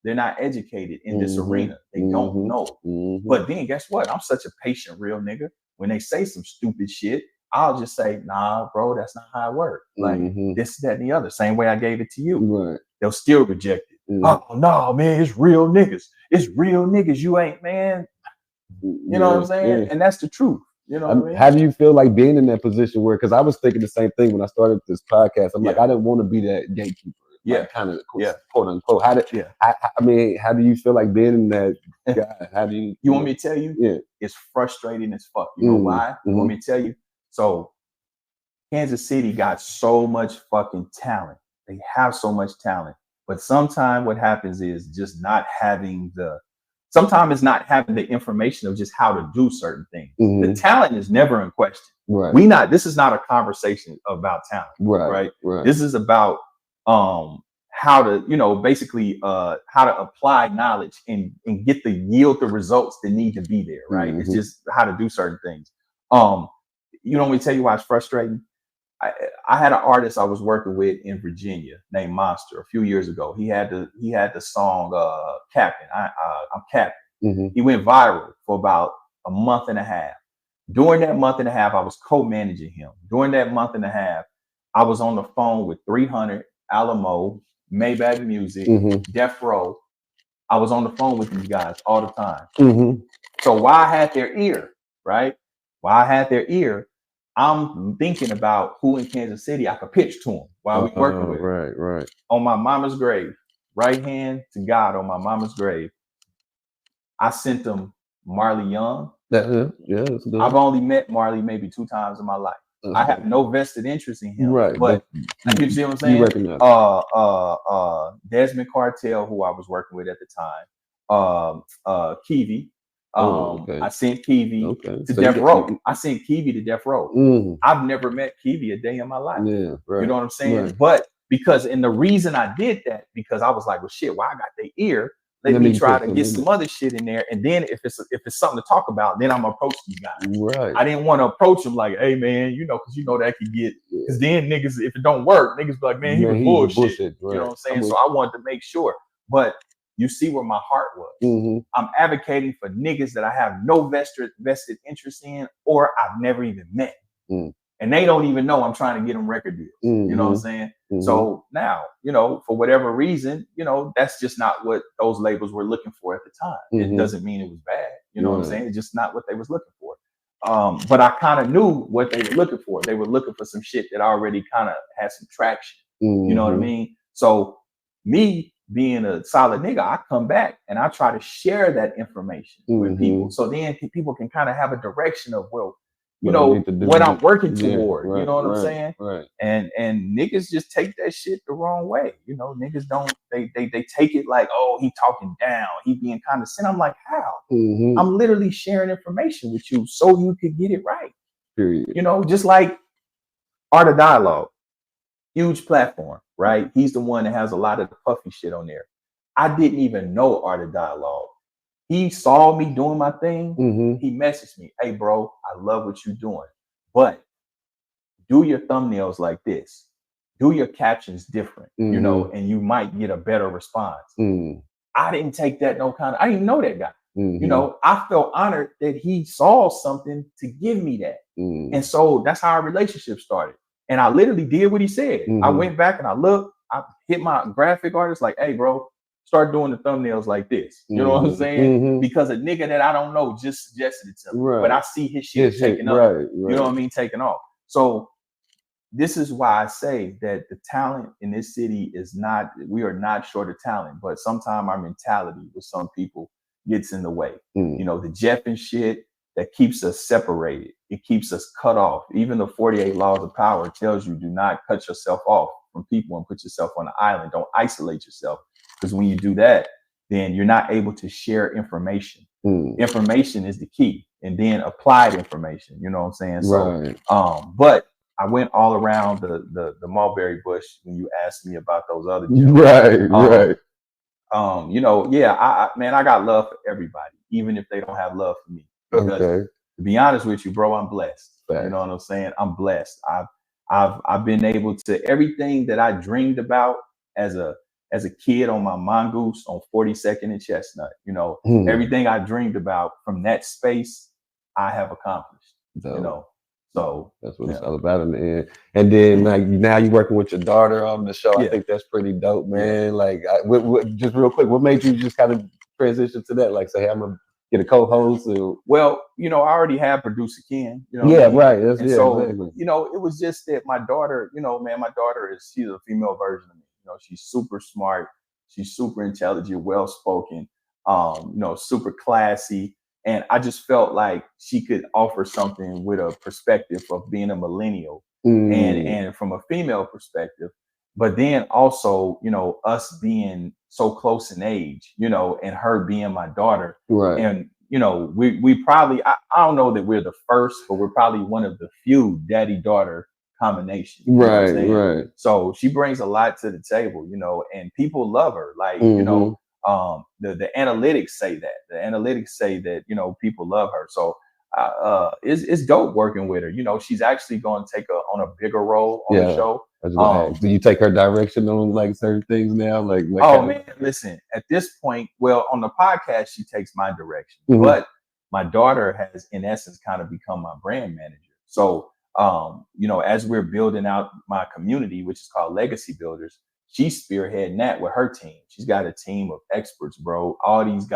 They're not educated in this arena. They don't know. But then guess what? I'm such a patient real nigga. When they say some stupid shit, I'll just say, nah, bro, that's not how it works. Like this, that, and the other. Same way I gave it to you. They'll still reject it. Oh, no, man, it's real niggas. It's real niggas. You ain't, man. You know what I'm saying? And that's the truth. You know what I mean? How do you feel like being in that position where, because I was thinking the same thing when I started this podcast. I'm like, I didn't want to be that gatekeeper. Like, kind of, quote unquote. How do you feel like being in that guy? How do you? You want me to tell you? Yeah. It's frustrating as fuck. You know why? You want me to tell you? So Kansas City got so much fucking talent. They have so much talent. But sometimes what happens is just not having sometimes it's not having the information of just how to do certain things. The talent is never in question. This is not a conversation about talent. Right. This is about how to, you know, basically how to apply knowledge and get the results that need to be there. Right. It's just how to do certain things. You know, let me tell you why it's frustrating. I had an artist I was working with in Virginia named Monster a few years ago. He had the song Captain. I'm Captain. He went viral for about a month and a half. During that month and a half, I was co-managing him. During that month and a half, I was on the phone with 300, Alamo, Maybach Music, Death Row. I was on the phone with these guys all the time. So while I had their ear, right? While I had their ear, I'm thinking about who in Kansas City I could pitch to them while we working with. Right. On my mama's grave, right hand to God on my mama's grave, I sent them Marley Young. I've only met Marley maybe 2 times in my life. I have no vested interest in him, right? But you see what I'm saying? Desmond Cartel, who I was working with at the time, Kiwi. I sent Kiwi to Death Row. I sent Kiwi to Death Row. I've never met Kiwi a day in my life. You know what I'm saying? But because, and the reason I did that, because I was like, well, shit, why I got their ear? Let me try to get some other shit in there, and then if it's something to talk about, then I'm gonna approach these guys. Right. I didn't want to approach them like, hey man, because that could get, because then niggas, if it don't work, niggas be like, man, he was bullshit. Right. You know what I'm saying? So I wanted to make sure, but you see where my heart was. I'm advocating for niggas that I have no vested interest in, or I've never even met. And they don't even know I'm trying to get them record deals. You know what I'm saying? So now, for whatever reason, that's just not what those labels were looking for at the time. It doesn't mean it was bad. You know what I'm saying? It's just not what they was looking for. But I kind of knew what they were looking for. They were looking for some shit that already kind of had some traction. You know what I mean? So me being a solid nigga, I come back and I try to share that information with people. So then people can kind of have a direction of, well, what I'm working toward, you know what I'm saying? Right. And niggas just take that shit the wrong way. Niggas don't, they take it like, oh, he talking down, he being condescending. I'm like, how? I'm literally sharing information with you so you could get it right. Period. Just like Art of Dialogue, huge platform, right? He's the one that has a lot of the puffy shit on there. I didn't even know Art of Dialogue. He saw me doing my thing. He messaged me, hey, bro, I love what you're doing, but do your thumbnails like this. Do your captions different, and you might get a better response. I didn't take that I didn't know that guy. I felt honored that he saw something to give me that. And so that's how our relationship started. And I literally did what he said. I went back and I looked, I hit my graphic artist like, hey, bro, start doing the thumbnails like this. You know what I'm saying? Because a nigga that I don't know just suggested it to me. Right. But I see his shit taking up. Right. You know what I mean? Taking off. So this is why I say that the talent in this city we are not short of talent, but sometimes our mentality with some people gets in the way. The Jeff and shit that keeps us separated. It keeps us cut off. Even the 48 laws of power tells you do not cut yourself off from people and put yourself on an island. Don't isolate yourself. Because when you do that, then you're not able to share information. Information is the key, and then applied information. You know what I'm saying? So, but I went all around the mulberry bush when you asked me about those other jokes. I got love for everybody, even if they don't have love for me. Because to be honest with you, bro, I'm blessed. You know what I'm saying? I'm blessed. I've been able to, everything that I dreamed about as a kid on my mongoose on 42nd and Chestnut, everything I dreamed about from that space, I have accomplished. So that's what it's all about in the end. And then like now you're working with your daughter on the show. I think that's pretty dope, man. Like, just real quick, what made you just kind of transition to that? Like, say, hey, I'm gonna get a co-host. Well, I already have producer Ken. Right. Exactly. It was just that my daughter, my daughter she's a female version of me. She's super smart. She's super intelligent, well-spoken, super classy. And I just felt like she could offer something with a perspective of being a millennial and from a female perspective. But then also, us being so close in age, and her being my daughter. Right. And, we probably, I don't know that we're the first, but we're probably one of the few daddy-daughter combination. Right. So she brings a lot to the table, and people love her. Like, the analytics say that. The analytics say that, people love her. So it's dope working with her. She's actually going to take on a bigger role on the show. Do you take her direction on like certain things now? Like listen, at this point, well, on the podcast, she takes my direction, but my daughter has in essence kind of become my brand manager. So you know, as we're building out my community, which is called Legacy Builders, she's spearheading that with her team. She's got a team of experts, bro. All these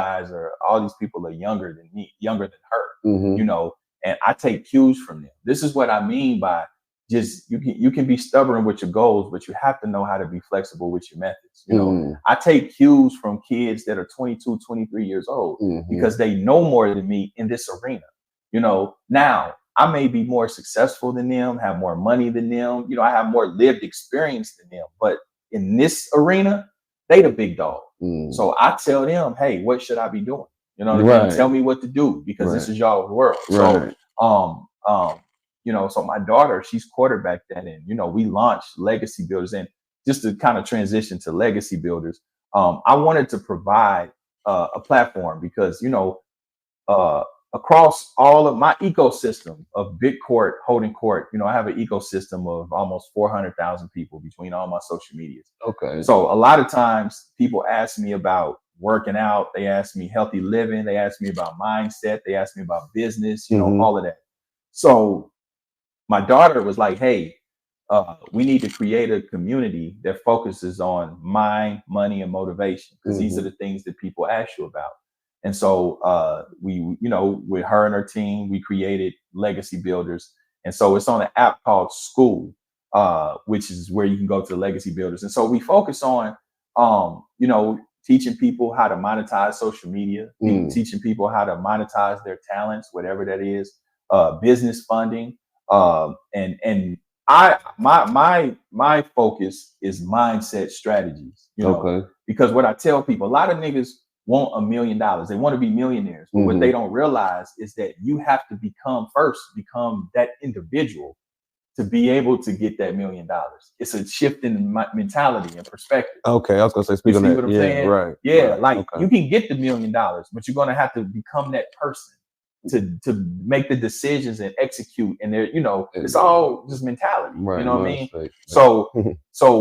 people are younger than me, younger than her, you know, and I take cues from them. This is what I mean by just, you can be stubborn with your goals, but you have to know how to be flexible with your methods. You know, I take cues from kids that are 22, 23 years old because they know more than me in this arena. You know, now I may be more successful than them, have more money than them. You know, I have more lived experience than them, but in this arena, they the big dog. So I tell them, hey, what should I be doing? You know what I mean? Tell me what to do because this is y'all's world. So, you know, so my daughter, she's quarterbacked that, and you know, we launched Legacy Builders, and just to kind of transition to Legacy Builders, I wanted to provide a platform because, you know, across all of my ecosystem of big court, holding court, you know, I have an ecosystem of almost 400,000 people between all my social medias. Okay. So a lot of times people ask me about working out. They ask me healthy living. They ask me about mindset. They ask me about business, you know, all of that. So my daughter was like, hey, we need to create a community that focuses on mind, money, and motivation, because these are the things that people ask you about. And so we, you know, with her and her team, we created Legacy Builders. And so it's on an app called School, which is where you can go to the Legacy Builders. And so we focus on, you know, teaching people how to monetize social media, teaching people how to monetize their talents, whatever that is, business funding. And my focus is mindset strategies, you know, because what I tell people, a lot of niggas want $1 million. They want to be millionaires. But what they don't realize is that you have to become that individual to be able to get that $1 million. It's a shift in mentality and perspective. Okay, I was gonna say, speak on that. What I'm saying? Right. Yeah, right. like you can get the $1 million, but you're gonna have to become that person to make the decisions and execute. And there, you know, it's all just mentality. Right, you know what I mean? So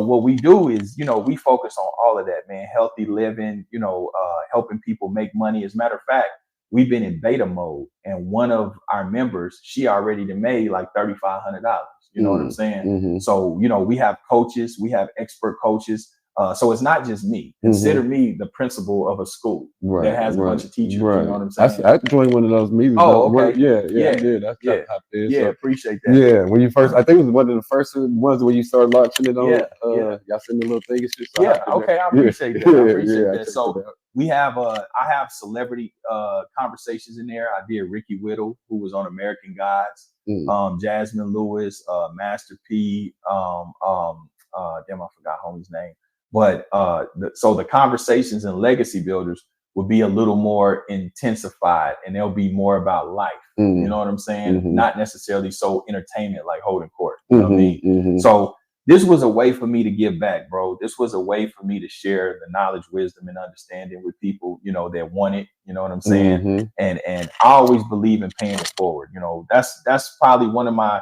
what we do is, you know, we focus on all of that, man. Healthy living, you know, helping people make money. As a matter of fact, we've been in beta mode, and one of our members, she already made like $3,500. You know what I'm saying? So, you know, we have coaches, we have expert coaches. So it's not just me. Consider me the principal of a school that has a bunch of teachers. You know what I'm saying? I joined one of those meetings. Oh, okay. Yeah, I did. So, appreciate that. Yeah, when you first, I think it was one of the first ones when you started launching it on. Y'all send the little thing and shit. So I appreciate that. I appreciate that. So we have, I have celebrity conversations in there. I did Ricky Whittle, who was on American Gods, Jasmine Lewis, Master P, damn, I forgot homie's name. But so the conversations in Legacy Builders will be a little more intensified, and they'll be more about life. You know what I'm saying? Not necessarily so entertainment like holding court. You know what I mean? So this was a way for me to give back, bro. This was a way for me to share the knowledge, wisdom, and understanding with people, you know, that want it. You know what I'm saying? And I always believe in paying it forward. You know, that's probably one of my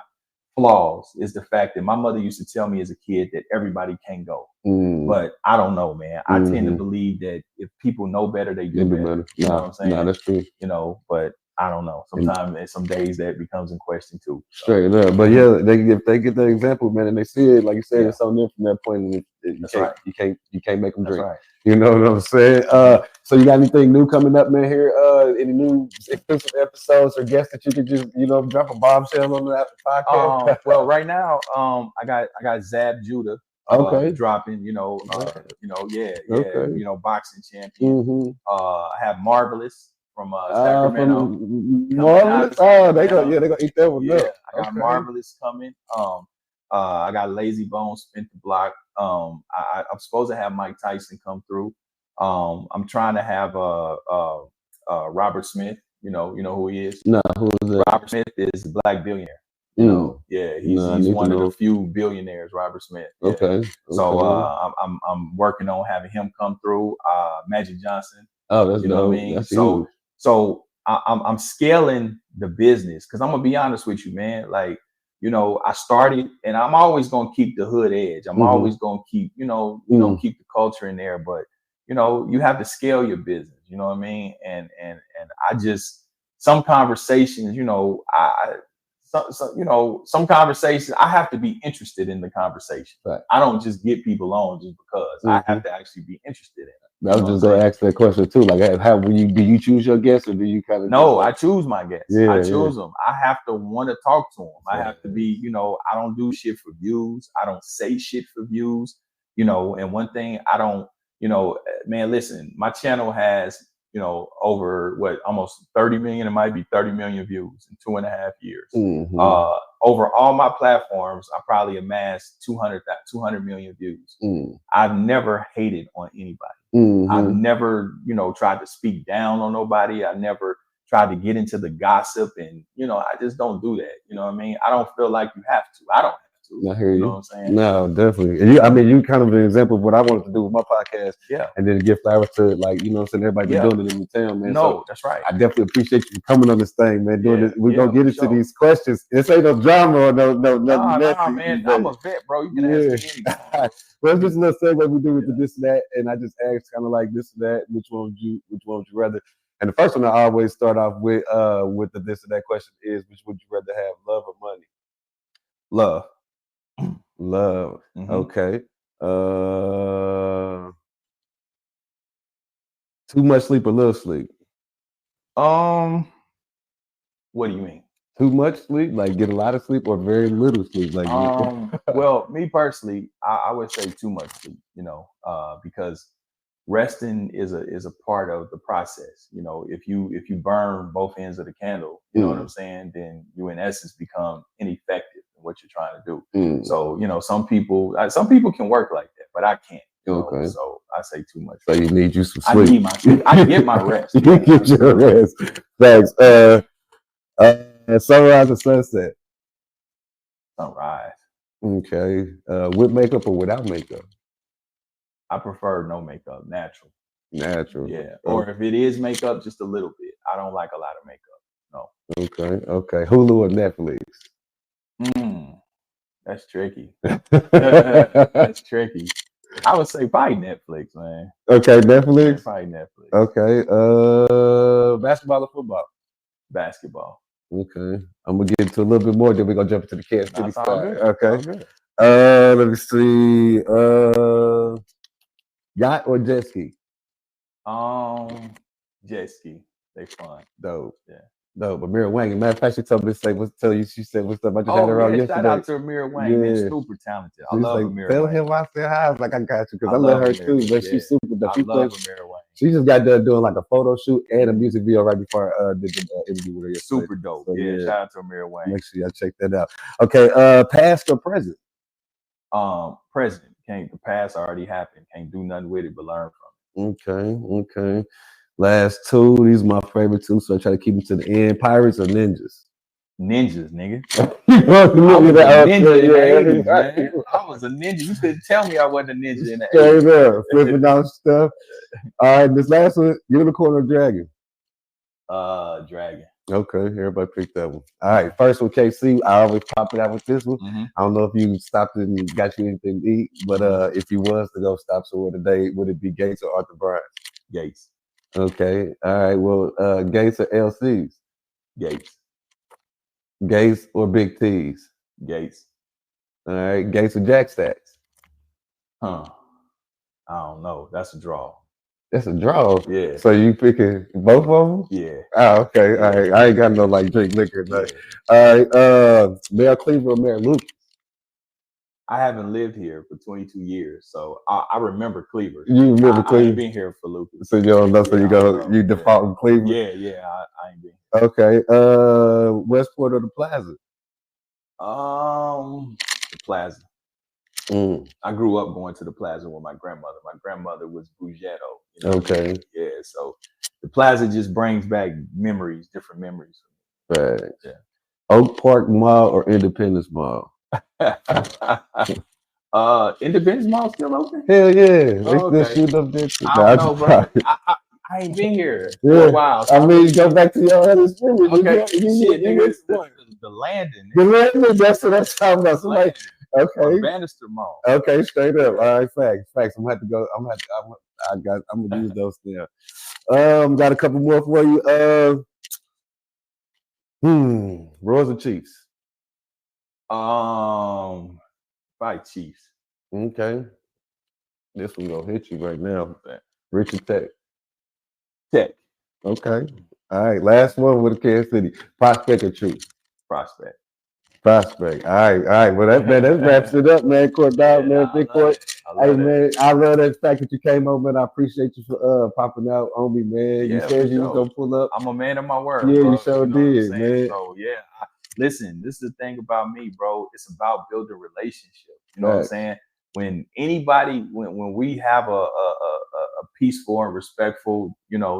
flaws, is the fact that my mother used to tell me as a kid that everybody can go. But I don't know, man. I tend to believe that if people know better, they do better. You know what I'm saying? Nah, that's true. You know, but I don't know. Sometimes, some days that becomes in question too. So. Straight up, but yeah, if they get the example, man, and they see it, like you said, it's on them from that point, and you can't make them drink. Right. You know what I'm saying? So you got anything new coming up, man? Here, any new exclusive episodes or guests that you could just, you know, drop a bombshell on the podcast? Well, right now, I got Zab Judah. Dropping, you know, you know, boxing champion. I have Marvelous from Sacramento. Marvelous. They gonna eat that one up. I got Marvelous coming. I got Lazy Bones spent the block. I'm supposed to have Mike Tyson come through. I'm trying to have Robert Smith. You know who he is? No, who is that? Robert Smith is the black billionaire. You know, he's one of the few billionaires, Robert Smith. Yeah. Okay. So I'm working on having him come through. Magic Johnson. Oh, that's, you know what I mean. So I'm scaling the business, because I'm gonna be honest with you, man. Like, you know, I started, and I'm always gonna keep the hood edge. I'm always gonna keep, you know, keep the culture in there. But you know, you have to scale your business. You know what I mean? And I just, some conversations, you know, some conversations, I have to be interested in the conversation. Right. I don't just get people on just because. I have to actually be interested in it. I was just gonna ask that question too. Like, how do you choose your guests, or do you kind of? No, I choose my guests. I choose them. I have to want to talk to them. I have to be, I don't do shit for views. I don't say shit for views. And one thing I don't, man, listen, my channel has, over almost 30 million. It might be 30 million views in 2.5 years. Over all my platforms, I probably amassed 200 million views. I've never hated on anybody. I've never, tried to speak down on nobody. I never tried to get into the gossip, and I just don't do that. You know what I mean? I don't feel like you have to. I don't have to. I hear you. Know what I'm saying? No, definitely. And you kind of an example of what I wanted to do with my podcast. Yeah. And then give flowers to, like, everybody doing it in the town, man. No, so that's right. I definitely appreciate you coming on this thing, man. Doing it. We're gonna get into these questions. This ain't no drama or nothing. Nah, man. I'm a vet, bro. You can ask me anything. Well, it's just a little segue we do with the this and that, and I just asked kind of like this and that. Which one would you rather? And the first one I always start off with the this and that question is, which would you rather have, love or money? Love. Love. Okay. Too much sleep or little sleep? What do you mean? Too much sleep, like get a lot of sleep, or very little sleep? Like well, me personally, I would say too much sleep, because resting is a part of the process. If you burn both ends of the candle, you know what I'm saying, then you in essence become ineffective in what you're trying to do. So, some people can work like that, but I can't. Okay. So I say too much. So you need you some sleep. I need my sleep. I get my rest. You get your rest. Thanks. Sunrise or sunset? Sunrise. Okay. With makeup or without makeup? I prefer no makeup, natural. Natural. Yeah. Or if it is makeup, just a little bit. I don't like a lot of makeup. No. Okay. Hulu or Netflix? That's tricky. That's tricky. I would say probably Netflix, man. Okay, Netflix? Yeah, probably Netflix. Okay. Basketball or football? Basketball. Okay. I'm gonna get into a little bit more, then we're gonna jump into the Kansas City side. Okay. Let me see. Yacht or jet ski? Jet ski. They fun. Dope. Yeah. Dope. Amira Wang. Matter of fact, she told me she said what's up. I just had her on yesterday. Shout out to Amira Wang. Man, super talented. I love Amira Tell Wang. him I said hi. I was like, I got you, because I love her too. But she's super dope. I love Amira Wang. She just got done doing like a photo shoot and a music video right before I did the interview with her yesterday. Super dope. So, yeah, shout out to Amira Wang. Make sure y'all check that out. Okay, past or present? Present. The past already happened. Can't do nothing with it but learn from it. Okay. Last two. These are my favorite two, so I try to keep them to the end. Pirates or ninjas? Ninjas, nigga. I was a ninja in the 80s, man. I was a ninja. You couldn't tell me I wasn't a ninja in the 80s. Straight up, flipping out stuff. All right, this last one, unicorn or dragon? Dragon. Okay, everybody picked that one. All right, first one, KC. I always pop it out with this one. I don't know if you stopped and got you anything to eat, but if you was to go stop somewhere today, would it be Gates or Arthur Bryant? Gates. Okay. All right. Well, Gates or LCs? Gates. Gates or Big T's? Gates. All right. Gates or Jack Stacks? I don't know. That's a draw. That's a draw. Yeah. So you picking both of them? Yeah. Oh, okay. All right. I ain't got no like drink liquor. Yeah. All right. Mayor Cleveland or Mayor Lucas? I haven't lived here for 22 years, so I remember Cleveland. You remember Cleveland? I ain't been here for Lucas. So you don't know. So you default in Cleveland. Yeah. I ain't been here. Okay. Westport or the Plaza? The Plaza. I grew up going to the Plaza with my grandmother. My grandmother was Bugetto. Okay. Yeah. So the Plaza just brings back memories, different memories. Right. Yeah. Oak Park Mall or Independence Mall? Independence Mall still open? Hell yeah. They still shoot up there too. I don't know, bro. I ain't been here for a while. So I mean, go back to your other experience. Okay. The landing. The landing, that's what I'm talking about. Somebody, okay. Bannister Mall. Okay, straight up. All right, facts. I'm gonna have to go. I'm gonna use those now. Got a couple more for you. Royals or Chiefs? Probably Chiefs. Okay. This one gonna hit you right now. Richard Tech. Tech. Okay. All right. Last one with the Kansas City. Prospect or Truth? Prospect. Prospect. All right. All right. Well, that wraps it up, man. Court dog, man. Big Court. Hey, man. I love that fact that you came over, man. I appreciate you for popping out on me, man. Yeah, you said you was gonna pull up. I'm a man of my word. Yeah, bro. you sure did, man. So yeah. Listen, this is the thing about me, bro. It's about building relationships. You know what I'm saying? When anybody, when we have a peaceful and respectful,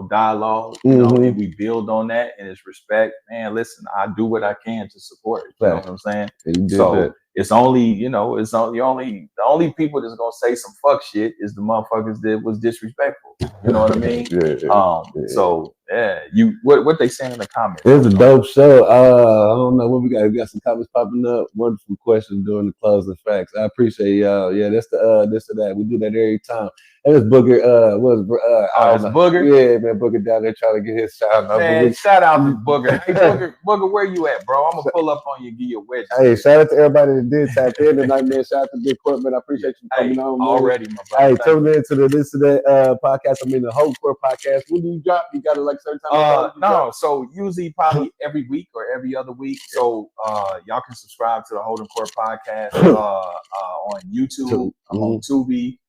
dialogue, and we build on that and it's respect, man, listen, I do what I can to support it. You know what I'm saying? So it's only, the only people that's gonna say some fuck shit is the motherfuckers that was disrespectful. You know what I mean? So yeah, what they saying in the comments? It's a dope show. I don't know what we got. We got some comments popping up. Wonderful questions during the closing facts. I appreciate y'all. Yeah, that's the this or that. We do that every time. And it's Booger. That's Booger. Yeah, man, Booger down there trying to get his shout out. Man, shout out to Booger. Hey, Booger, where you at, bro? I'm gonna pull up on you and give you a wedge. Hey, shout out to everybody that did tap in tonight, man. Shout out to Big Court, man. I appreciate you coming on, man. Already, my brother. Hey, tune in to the this or that podcast. I mean, the whole Court podcast. When do you drop? You got it like certain time? No, so usually probably every week or every other week. So y'all can subscribe to the Holding Court podcast on YouTube. I'm on Tubi.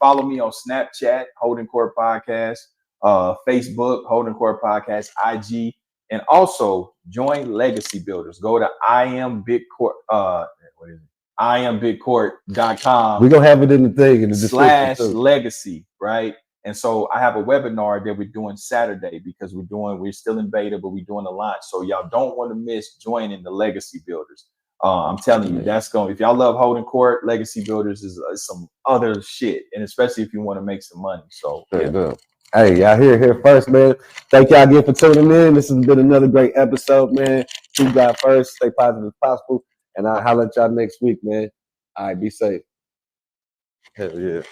Follow me on Snapchat, Holding Court Podcast, Facebook, Holding Court Podcast, IG, and also join Legacy Builders. Go to iambigcourt.com. We're gonna have it in the thing in the description /legacy, right? And so I have a webinar that we're doing Saturday because we're still in beta, but we're doing a launch. So y'all don't want to miss joining the Legacy Builders. I'm telling you, that's if y'all love Holding Court, Legacy Builders is some other shit, and especially if you want to make some money. So yeah. Hey, y'all here first, man. Thank y'all again for tuning in. This has been another great episode, man. Keep God first, stay positive as possible, and I'll holler at y'all next week, man. All right, be safe. Hell yeah.